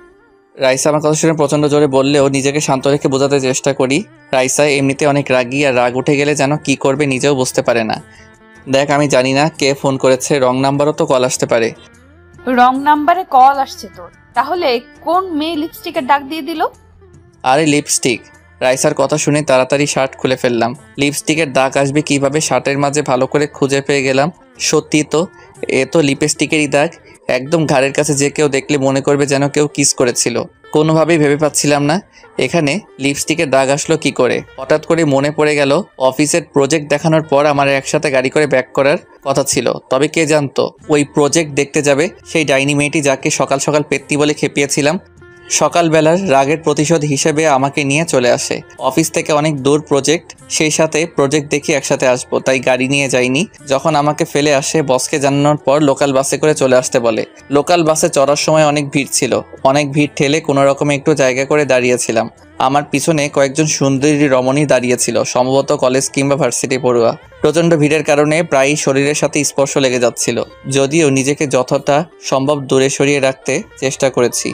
রাইসা আমার কথা শুনে প্রচণ্ড জোরে বললেও নিজেকে শান্ত রেখে বোঝাতে চেষ্টা করি। রাইসা এমনিতে অনেক রাগী, আর রাগ উঠে গেলে যেন কি করবে নিজেও বুঝতে পারে না। দেখ আমি জানি না কে ফোন করেছে, রং নাম্বারও তো কল আসতে পারে। রং নাম্বারে কল আসছে তোর? তাহলে কোন মেয়ে লিপস্টিকের দাগ দিয়ে দিল? আরে লিপস্টিক। রাইসার কথা শুনে তাড়াতাড়ি শার্ট খুলে ফেললাম। লিপস্টিকের দাগ আসবে কিভাবে শার্টের মাঝে ভালো করে খুঁজে পেয়ে গেলাম। সত্যি তো, এ তো লিপস্টিকেরই দাগ। একদম ঘাড়ের কাছে যে কেউ দেখলে মনে করবে যেন কেউ কিস করেছিল। কোনোভাবেই ভেবে পাচ্ছিলাম না এখানে লিপস্টিকের দাগ আসলো কি করে। হঠাৎ করে মনে পড়ে গেল অফিসের প্রজেক্ট দেখানোর পর আমার একসাথে গাড়ি করে ব্যাক করার কথা ছিল। তবে কে জানতো ওই প্রজেক্ট দেখতে যাবে সেই ডাইনি মেয়েটি, যাকে সকাল সকাল পেত্তি বলে খেপিয়েছিলাম। সকালবেলার রাগের প্রতিশোধ হিসেবে আমাকে নিয়ে চলে আসে। অফিস থেকে অনেক দূর প্রজেক্ট, সেই সাথে প্রজেক্ট দেখি একসাথে আসবো, তাই গাড়ি নিয়ে যাইনি। যখন আমাকে ফেলে আসে বসকে জানানোর পর লোকাল বাসে করে চলে আসতে বলে। লোকাল বাসে চড়ার সময় অনেক ভিড় ছিল। অনেক ভিড় ঠেলে কোনো রকমে একটু জায়গা করে দাঁড়িয়েছিলাম। আমার পিছনে কয়েকজন সুন্দরী রমণী দাঁড়িয়েছিল, সম্ভবত কলেজ কিংবা ভার্সিটি পড়ুয়া। প্রচণ্ড ভিড়ের কারণে প্রায়ই শরীরের সাথে স্পর্শ লেগে যাচ্ছিল, যদিও নিজেকে যতটা সম্ভব দূরে সরিয়ে রাখতে চেষ্টা করেছি।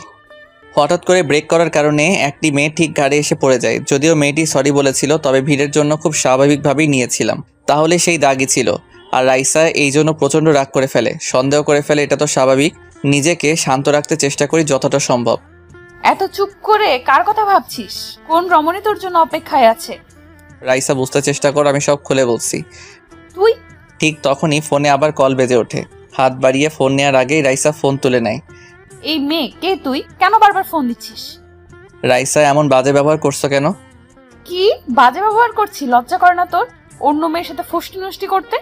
হঠাৎ করে ব্রেক করার কারণে একটি মেয়ে ঠিক ঘাড়ে এসে পড়ে যায়। যদিও মেয়েটি সরি বলেছিল, তবে ভিড়ের জন্য খুব স্বাভাবিকভাবেই নিয়েছিলাম। তাহলে সেই দাগই ছিল। আর রাইসা এই জন্য প্রচণ্ড রাগ করে ফেলে, সন্দেহ করে ফেলে, এটা তো স্বাভাবিক। নিজেকে শান্ত রাখতে চেষ্টা করি যতটা সম্ভব। এত চুপ করে কার কথা ভাবছিস? কোন রমণী তোর জন্য অপেক্ষায় আছে? রাইসা বুঝতে চেষ্টা কর, আমি সব খুলে বলছি। তুই? ঠিক তখনই ফোনে আবার কল বেজে ওঠে। হাত বাড়িয়ে ফোন নেওয়ার আগেই রাইসা ফোন তুলে নেয়। এই মেয়ে কে? তুই কেন বারবার ফোন দিচ্ছিস? রাইসা এমন বাজে ব্যবহার করছো কেন? কি বাজে ব্যবহার করছি? লজ্জা করে না তোর অন্য মেয়ের সাথে ফুষ্টি নষ্টি করতে?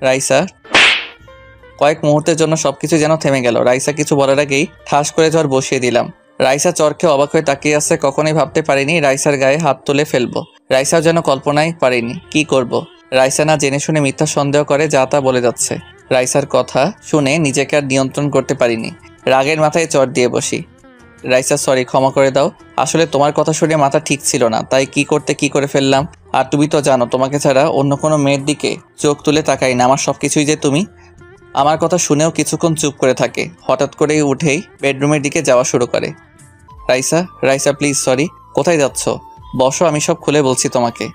রাইসা কয়েক মুহূর্তের জন্য সবকিছু যেন থেমে গেল। রাইসা কিছু বলার আগেই ঠাস করে জ্বর বসিয়ে দিলাম। রাইসা চরকে অবাক হয়ে তাকিয়ে আছে। কখনোই ভাবতে পারিনি রাইসার গায়ে হাত তুলে ফেলবো। রাইসাও যেন কল্পনায় পারিনি। কি করব? রাইসা না জেনে শুনে মিথ্যা সন্দেহ করে যা তা বলে যাচ্ছে। রাইসার কথা শুনে নিজেকে আর নিয়ন্ত্রণ করতে পারিনি। রাগের মাথায় চর দিয়ে বসি। রাইসা সরি, ক্ষমা করে দাও। আসলে তোমার কথা শুনে মাথা ঠিক ছিল না, তাই কি করে ফেললাম। আর তুমি তো জানো তোমাকে ছাড়া অন্য কোনো মেয়ের দিকে চোখ তুলে তাকাই না। আমার সব কিছুই যে তুমি। আমার কথা শুনেও কিছুক্ষণ চুপ করে থাকে। হঠাৎ করেই উঠেই বেডরুমের দিকে যাওয়া শুরু করে। Raisa please sorry. কোথায় যাচ্ছ? বসো, আমি সব খুলে বলছি তোমাকে।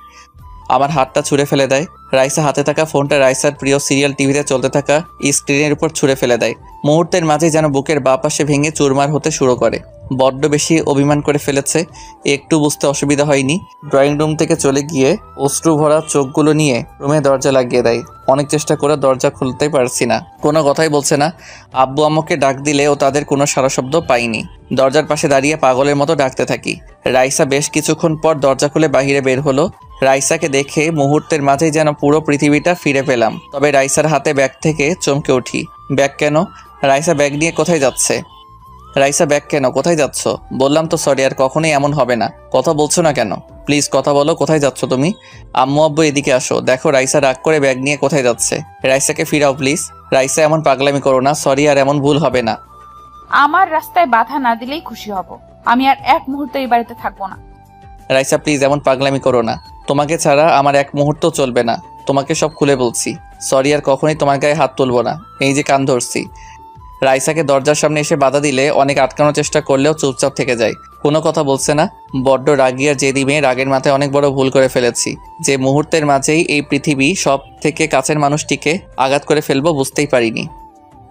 আমার হাতটা ছুঁড়ে ফেলে দেয়। রাইসা হাতে থাকা ফোনটা রাইসার প্রিয় সিরিয়াল টিভিতে চলতে থাকা স্ক্রিনের উপর ছুঁড়ে ফেলে দেয়। মুহূর্তের মাঝে যেন বুকের বাঁ পাশে ভেঙে চুরমার হতে শুরু করে। বড্ড বেশি অভিমান করে ফেলেছে, একটু বুঝতে অসুবিধা হয়নি। ড্রয়িং রুম থেকে চলে গিয়ে অশ্রু ভরা চোখগুলো নিয়ে রুমে দরজা লাগিয়ে দেয়। অনেক চেষ্টা করে দরজা খুলতে পারছি না, কোনো কথাই বলছে না। আব্বু আম্মুকে ডাক দিলেও তাদের কোনো সাড়া শব্দ পাইনি। দরজার পাশে দাঁড়িয়ে পাগলের মতো ডাকতে থাকি। রাইসা বেশ কিছুক্ষণ পর দরজা খুলে বাহিরে বের হলো। রাইসাকে দেখে মুহূর্তের মাঝেই যেন পুরো পৃথিবীটা ফিরে পেলাম। তবে রাইসার হাতে ব্যাগ থেকে চমকে উঠি। ব্যাগ কেন? রাইসা ব্যাগ নিয়ে কোথায় যাচ্ছে? রাইসা ব্যাগ কেন? কোথায় যাচ্ছ? বললাম তো সরি, আর কখনোই এমন হবে না। কথা বলছো না কেন? প্লিজ কথা বলো, কোথায় যাচ্ছ তুমি? আম্মু আব্বু এদিকে আসো, দেখো রাইসা রাগ করে ব্যাগ নিয়ে কোথায় যাচ্ছে। রাইসাকে ফিরাও প্লিজ। রাইসা এমন পাগলামি করো না, সরি, আর এমন ভুল হবে না। আমার রাস্তায় বাধা না দিলেই খুশি হব। আমি আর এক মুহূর্ত এই বাড়িতে থাকবো না। রাইসা প্লিজ এমন পাগলামি করো না, তোমাকে ছাড়া আমার এক মুহূর্ত চলবে না। তোমাকে সব খুলে বলছি, সরি, আর কখনোই তোমার গায়ে হাত তুলবো না। এই যে কান ধরছি। রাইসাকে দরজার সামনে এসে বাধা দিলে অনেক আটকানোর চেষ্টা করলেও চুপচাপ থেকে যায়, কোনো কথা বলছে না। বড্ড রাগী আর জেদি মেয়ে, রাগের মাথায় অনেক বড় ভুল করে ফেলেছি। যে মুহূর্তের মাঝেই এই পৃথিবী সব থেকে কাছের মানুষটিকে আঘাত করে ফেলবো বুঝতেই পারিনি।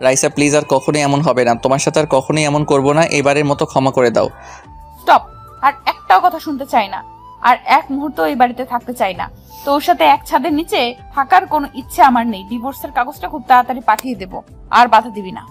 রাইসা প্লিজ আর কখনোই এমন হবে না, তোমার সাথে আর কখনোই এমন করবো না, এবারের মতো ক্ষমা করে দাও। স্টপ। আর একটাও কথা শুনতে চাই না, আর এক মুহূর্ত এই বাড়িতে থাকতে চাই না। তোর সাথে এক ছাদের নিচে থাকার কোনো ইচ্ছে আমার নেই। ডিভোর্সের কাগজটা খুব তাড়াতাড়ি পাঠিয়ে দেব, আর বাধা দিবি না।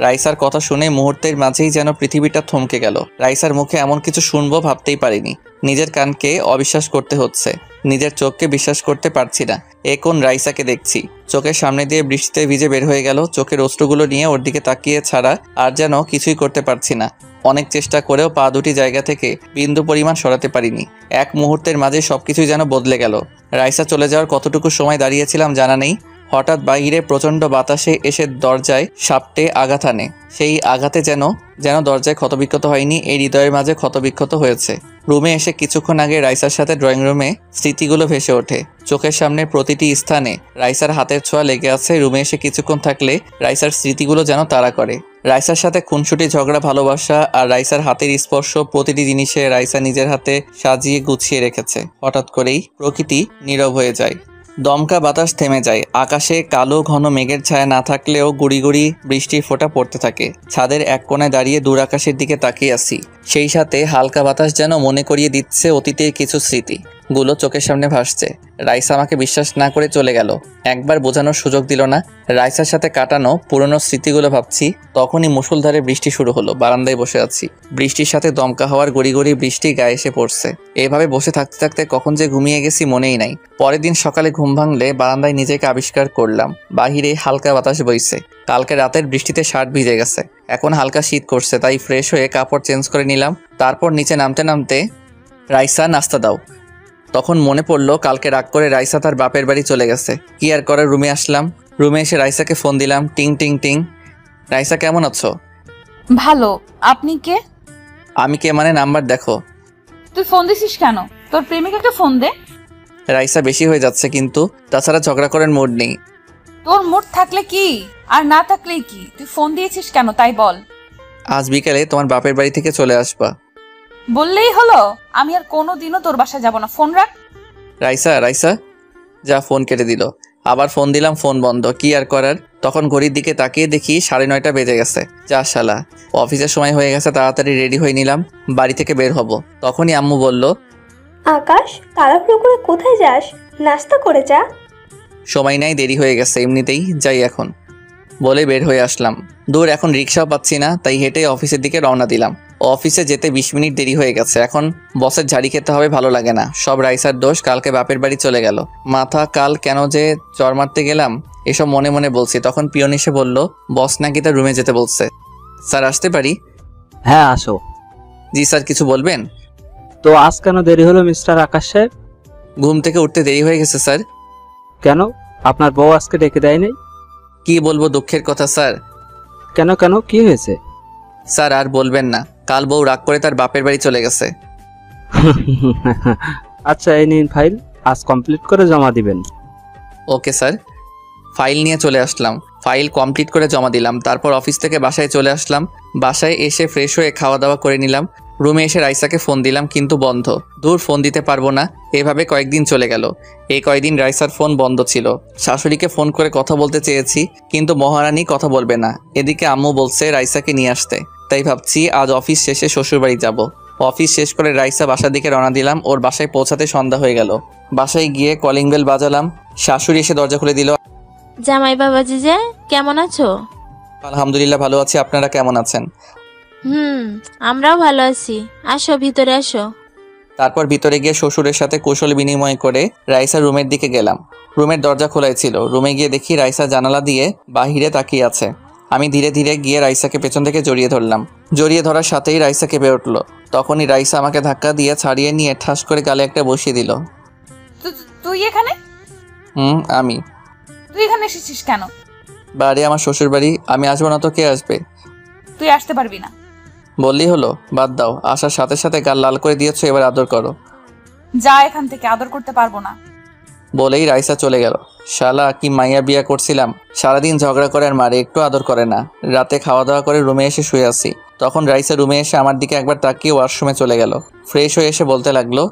রাইসার কথা শুনে মুহূর্তের মাঝেই যেন পৃথিবীটা থমকে গেল। রাইসার মুখে এমন কিছু শুনবো ভাবতেই পারিনি। নিজের কানকে অবিশ্বাস করতে হচ্ছে, নিজের চোখকে বিশ্বাস করতে পারছি না। এ কোন রাইসাকে দেখছি? চোখের সামনে দিয়ে বৃষ্টিতে ভিজে বের হয়ে গেল। চোখের অশ্রুগুলো নিয়ে ওর দিকে তাকিয়ে ছাড়া আর যেন কিছুই করতে পারছি না। অনেক চেষ্টা করেও পা দুটি জায়গা থেকে বিন্দু পরিমাণ সরাতে পারিনি। এক মুহূর্তের মাঝে সবকিছুই যেন বদলে গেল। রাইসা চলে যাওয়ার কতটুকু সময় দাঁড়িয়েছিলাম জানা নেই। হঠাৎ বাইরে প্রচণ্ড বাতাসে এসে দরজায় সাপটে আঘাত আনে। সেই আঘাতে যেন দরজায় ক্ষতবিক্ষত হয়নি, এই হৃদয়ের মাঝে ক্ষতবিক্ষত হয়েছে। রুমে এসে কিছুক্ষণ আগে রাইসার সাথে ড্রয়িং রুমে স্মৃতিগুলো ভেসে ওঠে। চোখের সামনে প্রতিটি স্থানে রাইসার হাতের ছোঁয়া লেগে আছে। রুমে এসে কিছুক্ষণ থাকলে রাইসার স্মৃতিগুলো যেন তাড়া করে। রাইসার সাথে খুনসুটি, ঝগড়া, ভালোবাসা আর রাইসার হাতের স্পর্শ, প্রতিটি জিনিসে রাইসা নিজের হাতে সাজিয়ে গুছিয়ে রেখেছে। হঠাৎ করেই প্রকৃতি নীরব হয়ে যায়। দমকা বাতাস থেমে যায়। আকাশে কালো ঘন মেঘের ছায়া না থাকলেও গুড়ি গুড়ি বৃষ্টির ফোঁটা পড়তে থাকে। ছাদের এক কোণায় দাঁড়িয়ে দূর আকাশের দিকে তাকিয়ে আছি। সেই সাথে হালকা বাতাস যেন মনে করিয়ে দিচ্ছে অতীতের কিছু স্মৃতিগুলো চোখের সামনে ভাসছে। রাইসা আমাকে বিশ্বাস না করে চলে গেল, একবার বোঝানোর সুযোগ দিল না। রাইসার সাথে কাটানো পুরনো স্মৃতিগুলো ভাবছি। তখনই মুষলধারে বৃষ্টি শুরু হলো। বারান্দায় বসে আছি, বৃষ্টির সাথে দমকা হওয়ার গড়ি গড়ি বৃষ্টি গায়ে এসে পড়ছে। এভাবে বসে থাকতে থাকতে কখন যে ঘুমিয়ে গেছি মনেই নাই। পরের দিন সকালে ঘুম ভাঙলে বারান্দায় নিজেকে আবিষ্কার করলাম। বাহিরে হালকা বাতাস বইছে। কালকে রাতের বৃষ্টিতে শার্ট ভিজে গেছে, এখন হালকা শীত করছে, তাই ফ্রেশ হয়ে কাপড় চেঞ্জ করে নিলাম। তারপর নিচে নামতে নামতে রাইসা নাস্তা দাও। তখন মনে পড়লো কালকে রাগ করে রাইসা তার বাপের বাড়ি চলে গেছে। কি আর করে রুমে আসলাম। রুমে এসে রাইসাকে ফোন দিলাম। টিং টিং টিং। রাইসা কেমন আছো? ভালো। আপনি কে? আমি কে মানে নাম্বার দেখো। তুই ফোন দিছিস কেন? তোর প্রেমিকাকে ফোন দে। রাইসা বেশি হয়ে যাচ্ছে কিন্তু, তাছাড়া ঝগড়া করার মুড নেই। তোর মুড থাকলে কি আর না থাকলেই কি, তুই ফোন দিয়েছিস কেন তাই বল। আজ বিকেলে তোমার বাপের বাড়ি থেকে চলে আসবা। বললেই হলো। আমি আর কোনোদিনও তোর বাসায় যাব না। ফোন রাখ। রাইসা যা, ফোন কেটে দিল। আবার ফোন দিলাম, ফোন বন্ধ। কি আর করার। তখন ঘড়ির দিকে তাকিয়ে দেখি 9:30 বেজে গেছে। যা শালা, অফিসের সময় হয়ে গেছে। তাড়াতাড়ি রেডি হয়ে নিলাম, বাড়ি থেকে বের হব। তখনই আম্মু বলল, আকাশ তাড়াহুড়ো করে কোথায় যাস? নাস্তা করে যা। সময় নাই, দেরি হয়ে গেছে, এমনিতেই যাই এখন বলে বের হয়ে আসলাম। দূর এখন রিক্সাও পাচ্ছি না, তাই হেঁটে অফিসের দিকে রওনা দিলাম। অফিসে যেতে 20 মিনিট দেরি হয়ে গেছে। এখন বসের ঝাড়ি খেতে হবে, ভালো লাগে না। সব রাইসার দোষ। কালকে বাপের বাড়ি চলে গেল মাথা। কাল কেন যে চর মারতে গেলাম এসব মনে মনে বলছি। তখন পিয়ন এসে বলল বস নাকি তার রুমে যেতে বলছে। স্যার আসতে পারি? হ্যাঁ আসো। জি স্যার, কিছু বলবেন? তো আজ কেন দেরি হলো মিস্টার আকাশ সাহেব? ঘুম থেকে উঠতে দেরি হয়ে গেছে স্যার। কেন, আপনার বউ আজকে ডেকে দেয়নি? কি বলবো, দুঃখের কথা স্যার। কেন কেন, কি হয়েছে? স্যার আর বলবেন না, কাল বউ রাগ করে তার বাপের বাড়ি চলে গেছে। আচ্ছা এই নিন ফাইল, আজ কমপ্লিট করে জমা দিবেন। Okay sir. ফাইল নিয়ে চলে আসলাম। ফাইল কমপ্লিট করে জমা দিলাম। তারপর অফিস থেকে বাসায় চলে আসলাম। বাসায় এসে ফ্রেশ হয়ে খাওয়া দাওয়া করে নিলাম। রুমে এসে রাইসাকে ফোন দিলাম, কিন্তু বন্ধ। দূর, ফোন দিতে পারবো না। এভাবে কয়েকদিন চলে গেল। এই কয়েকদিন রাইসার ফোন বন্ধ ছিল। শাশুড়িকে ফোন করে কথা বলতে চেয়েছি, কিন্তু মহারানী কথা বলবে না। এদিকে আম্মু বলছে রাইসাকে নিয়ে আসতে, তাই ভাবছি আজ অফিস শেষে শ্বশুরবাড়ি যাব। অফিস শেষ করে রাইসা বাসার দিকে রওনা দিলাম। ওর বাসায় পৌঁছাতে সন্ধ্যা হয়ে গেল। বাসায় গিয়ে কলিং বেল বাজালাম। শাশুড়ি এসে দরজা খুলে দিল। জামাই বাবাজি যে, কেমন আছো? আলহামদুলিল্লাহ ভালো আছি, আপনারা কেমন আছেন? আমরাও ভালো আছি। আসো, ভিতরে আসো। তারপর ভিতরে গিয়ে শ্বশুরের সাথে কুশল বিনিময় করে রাইসার রুমের দিকে গেলাম। রুমের দরজা খোলাই ছিল। রুমে গিয়ে দেখি রাইসা জানালা দিয়ে বাহিরে তাকিয়ে আছে। আমি ধীরে ধীরে গিয়ে রাইসাকে পেছন থেকে জড়িয়ে ধরলাম। জড়িয়ে ধরার সাথেই রাইসা কেঁপে উঠল। তখনই রাইসা আমাকে ধাক্কা দিয়ে ছাড়িয়ে নিয়ে ঠাস করে গালে একটা বসিয়ে দিল। তুই এখানে? আমি। তুই এখানে এসেছিস কেন? বাড়ি আমার শ্বশুর বাড়ি, আমি আসবো না তো কে আসবে? তুই আসতে পারবি না। বললেই হলো? বাদ দাও, আসার সাথে সাথে গাল লাল করে দিয়েছো, এবার আদর করো। যা এখান থেকে, আদর করতে পারবো না। বলেই রাইসা চলে গেল। শালা কি মাইয়া বিয়া করছিলাম, সারাদিন ঝগড়া করে আর মারে, একটু আদর করে না। রাতে খাওয়া দাওয়া করে রুমে এসে শুয়ে আছি, তখন রাইসা রুমে এসে আমার দিকে একবার তাকিয়ে ওয়াশরুমে চলে গেল। ফ্রেশ হয়ে এসে বলতে লাগলো,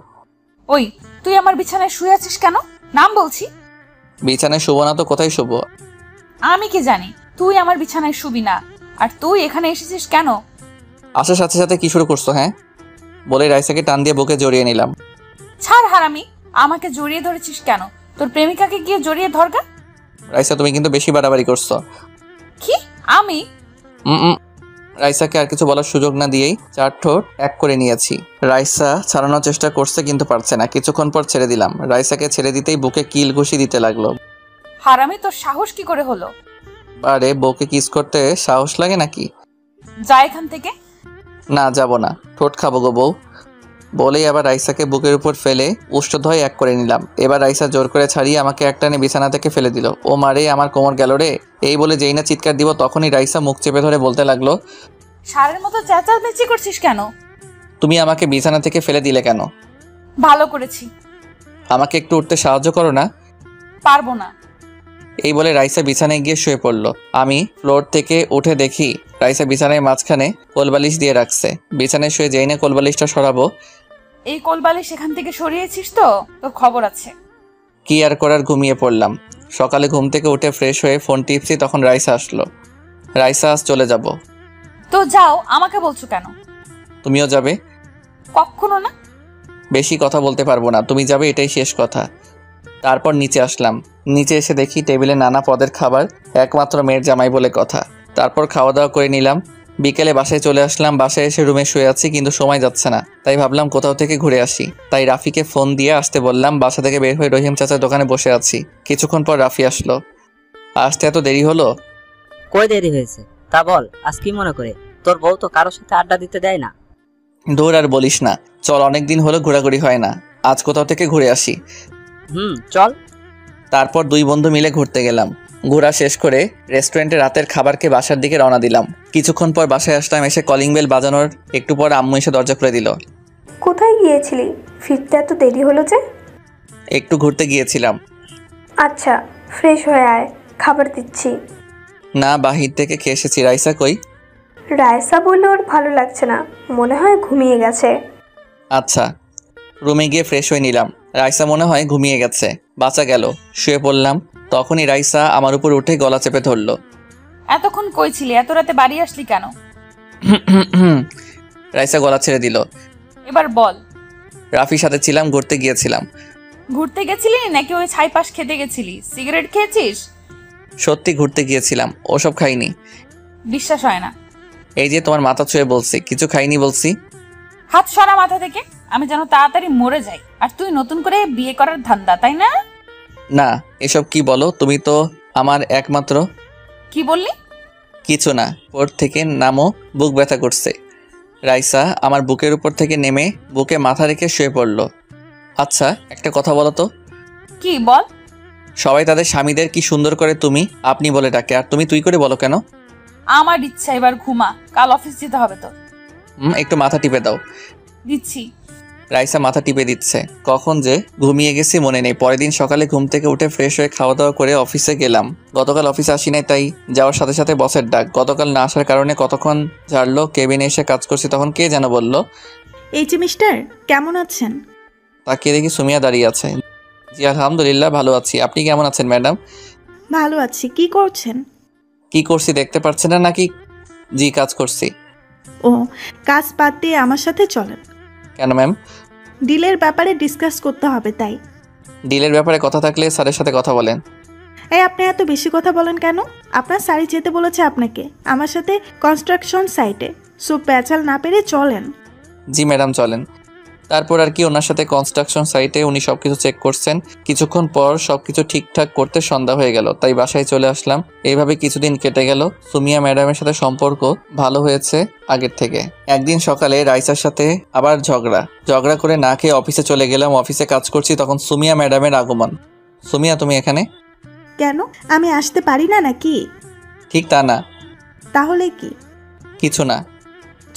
ওই তুই আমার বিছানায় শুয়ে আছিস কেন? নাম বলছি। বিছানায় শুবো না তো কোথায় শুবো? আমি কি জানি তুই আমার বিছানায় শুবি না, আর তুই এখানে এসেছিস কেন? আসার সাথে সাথে কি শুরু করছো হ্যাঁ? বলে রাইসাকে টান দিয়ে বুকে জড়িয়ে নিলাম। ছাড় হারামি, আমাকে জড়িয়ে ধরেছিস কেন? তোর প্রেমিকাকে গিয়ে জড়িয়ে ধরগা। রাইসা তুমি কিন্তু বেশি বাড়াবাড়ি করছো। কি? আমি? রাইসাকে আর কিছু বলার সুযোগ না দিয়েই চার ঠোঁট এক করে নিয়েছি। রাইসা ছাড়ানোর চেষ্টা করছে কিন্তু পারছে না। কিছুক্ষণ পর ছেড়ে দিলাম। রাইসাকে ছেড়ে দিতেই বুকে কিল ঘুষি দিতে লাগলো। হারামি, তোর সাহস কি করে হলো? আরে বউকে কিস করতে সাহস লাগে নাকি? যা এখান থেকে। না যাব না, ঠোঁট খাবো গো বউ। বলেই আবার রাইসাকে বুকের উপর ফেলে উষ্ঠধয় এক করে নিলাম। এবার রাইসা জোর করে ছাড়িয়ে আমাকে একটানে বিছানা থেকে ফেলে দিল। ও মারে, আমার কোমর গেল রে। এই বলে যেই না চিৎকার দিব তখনই রাইসা মুখ চেপে ধরে বলতে লাগলো, সারের মতো চেঁচামেচি করছিস কেন? তুমি আমাকে বিছানা থেকে ফেলে দিলে কেন? ভালো করেছি। আমাকে একটু উঠতে সাহায্য করো না। পারবো না। এই বলে রাইসা বিছানায় গিয়ে শুয়ে পড়ল। আমি ফ্লোর থেকে উঠে দেখি রাইসা বিছানায় মাঝখানে কোলবালিশ দিয়ে রাখছে। বিছানায় শুয়ে যেই না কোলবালিশটা সরাবো, এই কোলবালিশ এখান থেকে সরিয়েছিস তো তোর খবর আছে। কি আর করার, ঘুমিয়ে পড়লাম। সকালে ঘুম থেকে উঠে ফ্রেশ হয়ে ফোন টিপছি, তখন রাইসা আসলো। রাইসা আজ চলে যাব। তো যাও, আমাকে বলছো কেন? তুমিও যাবে? কখনো না। বেশি কথা বলতে পারবো না, তুমি যাবে এটাই শেষ কথা। তারপর নিচে আসলাম। নিচে এসে দেখি টেবিলে নানা পদের খাবার, একমাত্র মেয়ের জামাই বলে কথা। তারপর খাওয়া দাওয়া করে নিলাম। বিকেলে বাসায় চলে আসলাম। বাসায় এসে রুমে শুয়ে আছি কিন্তু সময় যাচ্ছে না, তাই ভাবলাম কোথাও থেকে ঘুরে আসি। তাই রাফিকে ফোন দিয়ে আসতে বললাম। বাসা থেকে বের হয়ে রহিম চাচার দোকানে বসে আছি। কিছুক্ষণ পর রাফি আসলো। আসতে এত দেরি হলো? কই দেরি হয়েছে তা বল, আজ কি মনে করে? তোর বউ তো কারোর সাথে আড্ডা দিতে দেয় না। দূর আর বলিস না, চল, অনেকদিন হলো ঘোরাঘুরি হয় না, আজ কোথাও থেকে ঘুরে আসি। চল। তারপর দুই বন্ধু মিলে ঘুরতে গেলাম। ঘোরা শেষ করে রেস্টুরেন্টে রাতের খাবার খেয়ে বাসার দিকে রওনা দিলাম। কিছুক্ষণ পর বাসায় আসলাম। এসে কলিং বেল বাজানোর একটু পর আম্মু এসে দরজা খুলে দিল। কোথায় গিয়েছিলি? ফিরতে এত দেরি হলো যে? একটু ঘুরতে গিয়েছিলাম। আচ্ছা, ফ্রেশ হয়ে আয়, খাবার দিচ্ছি। না, বাহির থেকে খেয়ে এসেছি। রাইসা কই? রায়সা বললে ওর ভালো লাগছে না, মনে হয় ঘুমিয়ে গেছে। আচ্ছা। রুমে গিয়ে ফ্রেশ হয়ে নিলাম। রাইসা মনে হয় ঘুমিয়ে গেছে। বাঁচা গেল। শুয়ে পড়লাম। তখনই রাইসা আমার উপর উঠে গলা চেপে ধরলো। এতক্ষণ কই ছিলি? এত রাতে বাড়ি আসলি কেন? রাইসা গলা ছেড়ে দিল। এবার বল। রাফির সাথে ছিলাম, ঘুরতে গিয়েছিলাম। ঘুরতে গেছিলি নাকি ওই ছাই পাশ খেতে গেছিলি? সিগারেট খেয়েছিস? সত্যি ঘুরতে গিয়েছিলাম, ওসব খাইনি। বিশ্বাস হয় না। এই যে তোমার মাথা ছুঁয়ে বলছি, কিছু খাইনি বলছি। হাত সরা মাথা থেকে, আমি যেন তাড়াতাড়ি মরে যাই। আর তুই নতুন করে বিয়ে করার ধান্দা, তাই না? না, এসব কি বলো? তুমি তো আমার একমাত্র। কি বললি? কিছু না। ওর থেকে নামও, বুক ব্যথা করছে। রাইসা আমার বুকের উপর থেকে নেমে বুকে মাথা রেখে শুয়ে পড়লো। আচ্ছা, একটা কথা বলো তো। কি বল? সবাই তাদের স্বামীদের কি সুন্দর করে তুমি আপনি বলে ডাকে, আর তুমি তুই করে বলো কেন? আমার ইচ্ছা, এবার ঘুমা, কাল অফিস যেতে হবে তো। একটু মাথা টিপে দাও। দিচ্ছি। রাইসা মাথা টিপে দিচ্ছে। কখন যে ঘুমিয়ে গেছি মনে নেই। পরের দিন সকালে ঘুম থেকে উঠে ফ্রেশ হয়ে খাওয়া দাওয়া করে অফিসে গেলাম। গতকাল অফিসে আসি নাই, তাই যাওয়ার সাথে সাথে বসের ডাক। গতকাল না আসার কারণে কতক্ষণ ঝাড়লো। কেবিনে এসে কাজ করছি, তখন কে যেন বলল, এই যে মিস্টার, কেমন আছেন? তাকিয়ে দেখি সুমিয়া দাঁড়িয়ে আছে। জি আলহামদুলিল্লাহ, ভালো আছি। আপনি কেমন আছেন ম্যাডাম? ভালো আছি। কি করছেন? কি করছি দেখতে পাচ্ছেন না নাকি? জি, কাজ করছি। ও, কাজ বাদ দিয়ে আমার সাথে চলেন। কেন ম্যাম? ডিলের ব্যাপারে ডিসকাস করতে হবে তাই। ডিলের ব্যাপারে কথা থাকলে স্যারের সাথে কথা বলেন। এই, আপনি এত বেশি কথা বলেন কেন? আপনার স্যারই যেতে বলেছে আপনাকে আমার সাথে কনস্ট্রাকশন সাইটে। সো প্যাচাল না পেরে চলেন। জি ম্যাডাম, চলেন। তারপর আর কি ওনার সাথে কনস্ট্রাকশন সাইটে উনি সবকিছু চেক করছেন। কিছুক্ষণ পর সবকিছু ঠিকঠাক করতে সন্ধ্যা হয়ে গেল, তাই বাসায় চলে আসলাম। এইভাবে কিছুদিন কেটে গেল। সুমিয়া ম্যাডামের সাথে সম্পর্ক ভালো হয়েছে আগের থেকে। একদিন সকালে রাইসার সাথে আবার ঝগড়া করে না খেয়ে অফিসে চলে গেলাম। অফিসে কাজ করছি, তখন সুমিয়া ম্যাডামের আগমন। সুমিয়া, তুমি এখানে? কেন, আমি আসতে পারি না নাকি? ঠিক তা না। তাহলে কি? কিছু না।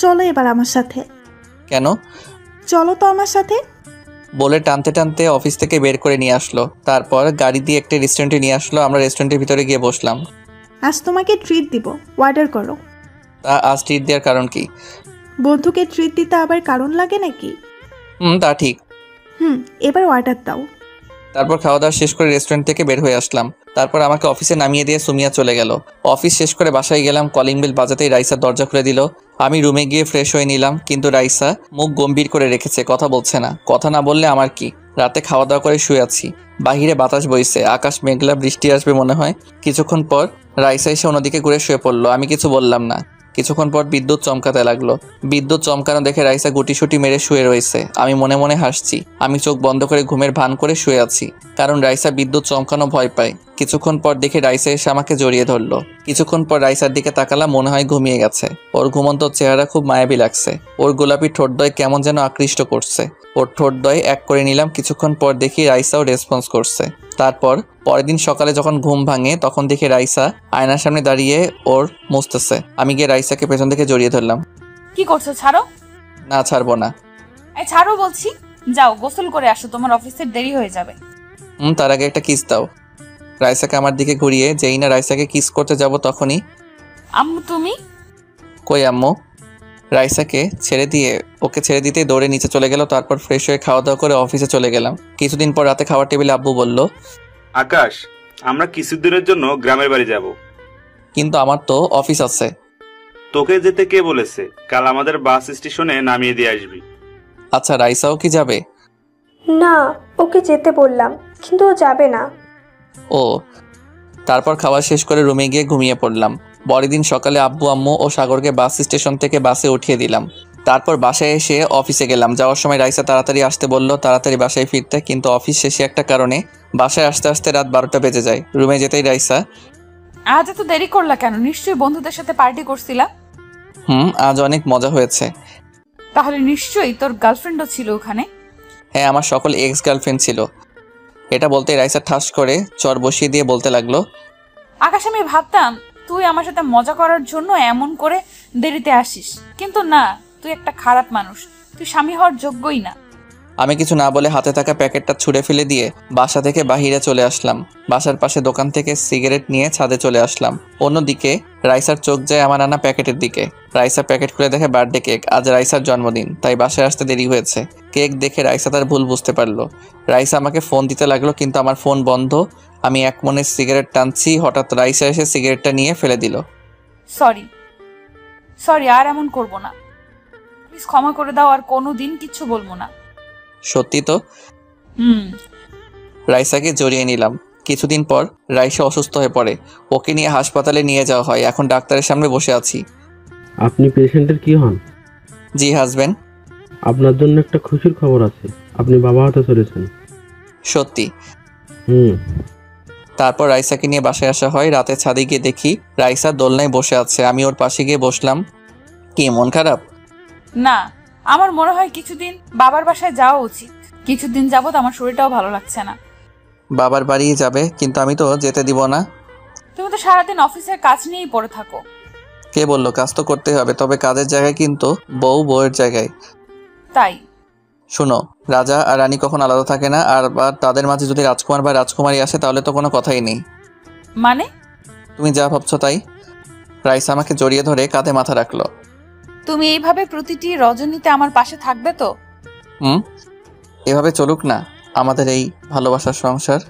চলো এবার আমার সাথে। কেন? চলো তো আমার সাথে। বলে টানতে টানতে অফিস থেকে বের করে নিয়ে আসলো। তারপর গাড়ি দিয়ে একটা রেস্টুরেন্টে নিয়ে আসলো। আমরা রেস্টুরেন্টের ভিতরে গিয়ে বসলাম। আজ তোমাকে ট্রিট দিব, অর্ডার করো। তা আজ ট্রিট দেওয়ার কারণ কি? বন্ধুকে ট্রিট দিতে আবার কারণ লাগে নাকি? তা ঠিক। এবার অর্ডার দাও। তারপর খাওয়া দাওয়া শেষ করে রেস্টুরেন্ট থেকে বের হয়ে আসলাম। তারপর আমাকে অফিসে নামিয়ে দিয়ে সুমিয়া চলে গেল। অফিস শেষ করে বাসায় গেলাম। কলিং বেল বাজাতেই রাইসা দরজা খুলে দিল। আমি রুমে গিয়ে ফ্রেশ হয়ে নিলাম, কিন্তু রাইসা মুখ গম্ভীর করে রেখেছে, কথা বলছে না। কথা না বললে আমার কি? রাতে খাওয়া দাওয়া করে শুয়ে আছি, বাহিরে বাতাস বইছে, আকাশ মেঘলা, বৃষ্টি আসবে মনে হয়। কিছুক্ষণ পর রাইসা এসে অন্যদিকে ঘুরে শুয়ে পড়লো। আমি কিছু বললাম না। কিছুক্ষণ পর বিদ্যুৎ চমকাতে লাগলো। বিদ্যুৎ চমকানো দেখে রাইসা গুটিসুটি মেরে শুয়ে রয়েছে। আমি মনে মনে হাসছি। আমি চোখ বন্ধ করে ঘুমের ভান করে শুয়ে আছি, কারণ রাইসা বিদ্যুৎ চমকানো ভয় পায়। কিছুক্ষণ পর দেখে রাইসা এসে আমাকে জড়িয়ে ধরলো। কিছুক্ষণ পর রাইসার দিকে তাকালাম, মনে হয় ঘুমিয়ে গেছে। ওর ঘুমন্ত চেহারা খুব মায়াবী লাগছে। ওর গোলাপি ঠোঁটদ্বয় কেমন যেন আকৃষ্ট করছে। ওর ঠোঁটদ্বয় এক করে নিলাম। কিছুক্ষণ পর দেখি রাইসাও রেসপন্স করছে। তারপর পরের দিন সকালে যখন ঘুম ভাঙে, তখন দেখি রাইসা আয়নার সামনে দাঁড়িয়ে ওর মুছতেছে। আমি গিয়ে রাইসাকে পেছন থেকে জড়িয়ে ধরলাম। কি করছো? ছাড়ো। না, ছাড়বো না। এই ছাড়ো বলছি। যাও গোসল করে আসো, তোমার অফিসের দেরি হয়ে যাবে। তার আগে একটা কিস দাও। রাইসাকে আমার দিকে ঘুরিয়ে যেই না রাইসাকে কিস করতে যাব, তখনই আম্মু তুমি? কই আম্মু? রাইসাকে ওকে ছেড়ে দিতেই দৌড়ে নিচে চলে গেল। তারপর ফ্রেশ হয়ে খাওয়া দাওয়া করে অফিসে চলে গেলাম। কিছুদিন পর রাতে খাওয়ার টেবিলে আব্বু বলল, আকাশ, আমরা কিছুদিনের জন্য গ্রামের বাড়ি যাব। কিন্তু আমার তো অফিস আছে। তোকে যেতে কে বলেছে? কাল আমাদের বাস স্টেশনে নামিয়ে দিয়ে আসবি। আচ্ছা, রাইসাও কি যাবে? না, ওকে যেতে বললাম, কিন্তু ও যাবে না। ও। তারপর খাওয়া শেষ করে রুমে গিয়ে ঘুমিয়ে পড়লাম। পরের দিন সকালে আব্বু, আম্মু ও সাগরকে বাস স্টেশন থেকে বাসে উঠিয়ে দিলাম। তারপর বাসায় এসে অফিসে গেলাম। যাওয়ার সময় রাইসা তাড়াতাড়ি আসতে বলল, তাড়াতাড়ি বাসায় ফিরতে, কিন্তু অফিস শেষে একটা কারণে বাসায় আসতে আসতে রাত 12টা বেজে যায়। রুমে যেতেই রাইসা, আজ এত দেরি করলা কেন? নিশ্চয়ই বন্ধুদের সাথে পার্টি করছিলা। আজ অনেক মজা হয়েছে। তাহলে নিশ্চয়ই তোর গার্লফ্রেন্ডও ছিল ওখানে। হ্যাঁ, আমার সকল এক্স গার্লফ্রেন্ড ছিল। এটা বলতে রাইসা ঠাস করে চর বসিয়ে দিয়ে বলতে লাগলো, আকাশ, আমি ভাবতাম তুই আমার সাথে মজা করার জন্য এমন করে দেরিতে আসিস, কিন্তু না, তুই একটা খারাপ মানুষ। তুই স্বামী হওয়ার যোগ্যই না। আমি কিছু না বলে হাতে থাকা প্যাকেটটা ছুঁড়ে ফেলে দিয়ে বাসা থেকে বাহিরে চলে আসলাম। বাসার পাশে দোকান থেকে সিগারেট নিয়ে ছাদে চলে আসলাম। অন্যদিকে রাইসার চোখ যায় আমার আনা প্যাকেটের দিকে। রাইসা প্যাকেট খুলে দেখে বার্থডে কেক। আজ রাইসার জন্মদিন, তাই বাসায় আসতে দেরি হয়েছে। কেক দেখে রাইসা তার ভুল বুঝতে পারলো। রাইসা আমাকে ফোন দিতে লাগলো, কিন্তু আমার ফোন বন্ধ। আমি এক মনে সিগারেট টানছি, হঠাৎ রাইসা এসে সিগারেটটা নিয়ে ফেলে দিল। সরি, আর এমন করব না। প্লিজ ক্ষমা করে দাও, আর কোনোদিন কিচ্ছু বলবো না। সত্যি তো? রাইসাকে জড়িয়ে নিলাম। কিছুদিন পর রাইসা অসুস্থ হয়ে পড়ে। ওকে নিয়ে হাসপাতালে নিয়ে যাওয়া হয়। এখন ডাক্তারের সামনে বসে আছি। আপনি পেশেন্টের কি হন? জি হাজবেন্ড। আপনার জন্য একটা খুশির খবর আছে, আপনি বাবা হতে চলেছেন। সত্যি? তারপর রাইসাকে নিয়ে বাসায় আসা হয়। রাতে ছাদে গিয়ে দেখি রাইসা দোলনায় বসে আছে। আমি ওর পাশে গিয়ে বসলাম। কি মন খারাপ? না, আমার মনে হয় কিছুদিন বাবার বাসায় যাওয়া উচিত। কিছুদিন যাবত আমার শরীরটাও ভালো লাগছে না। বাবার বাড়ি যাবে? কিন্তু আমি তো যেতে দিব না। তুমি তো সারাদিন অফিসের কাজ নিয়েই পড়ে থাকো। কে বললো? কাজ তো করতে হবে, তবে কাজের জায়গায় কিন্তু বউয়ের জায়গায়। তাই শোনো, রাজা আর রানী কখন আলাদা থাকে না, আর তাদের মাঝে যদি রাজকুমার বা রাজকুমারী আসে তাহলে তো কোনো কথাই নেই। মানে? তুমি যা ভাবছো তাই। রাইসা আমাকে জড়িয়ে ধরে কাঁধে মাথা রাখলো। তুমি এইভাবে প্রতিটি রজনীতে আমার পাশে থাকবে তো? এভাবে চলুক না আমাদের এই ভালোবাসার সংসার।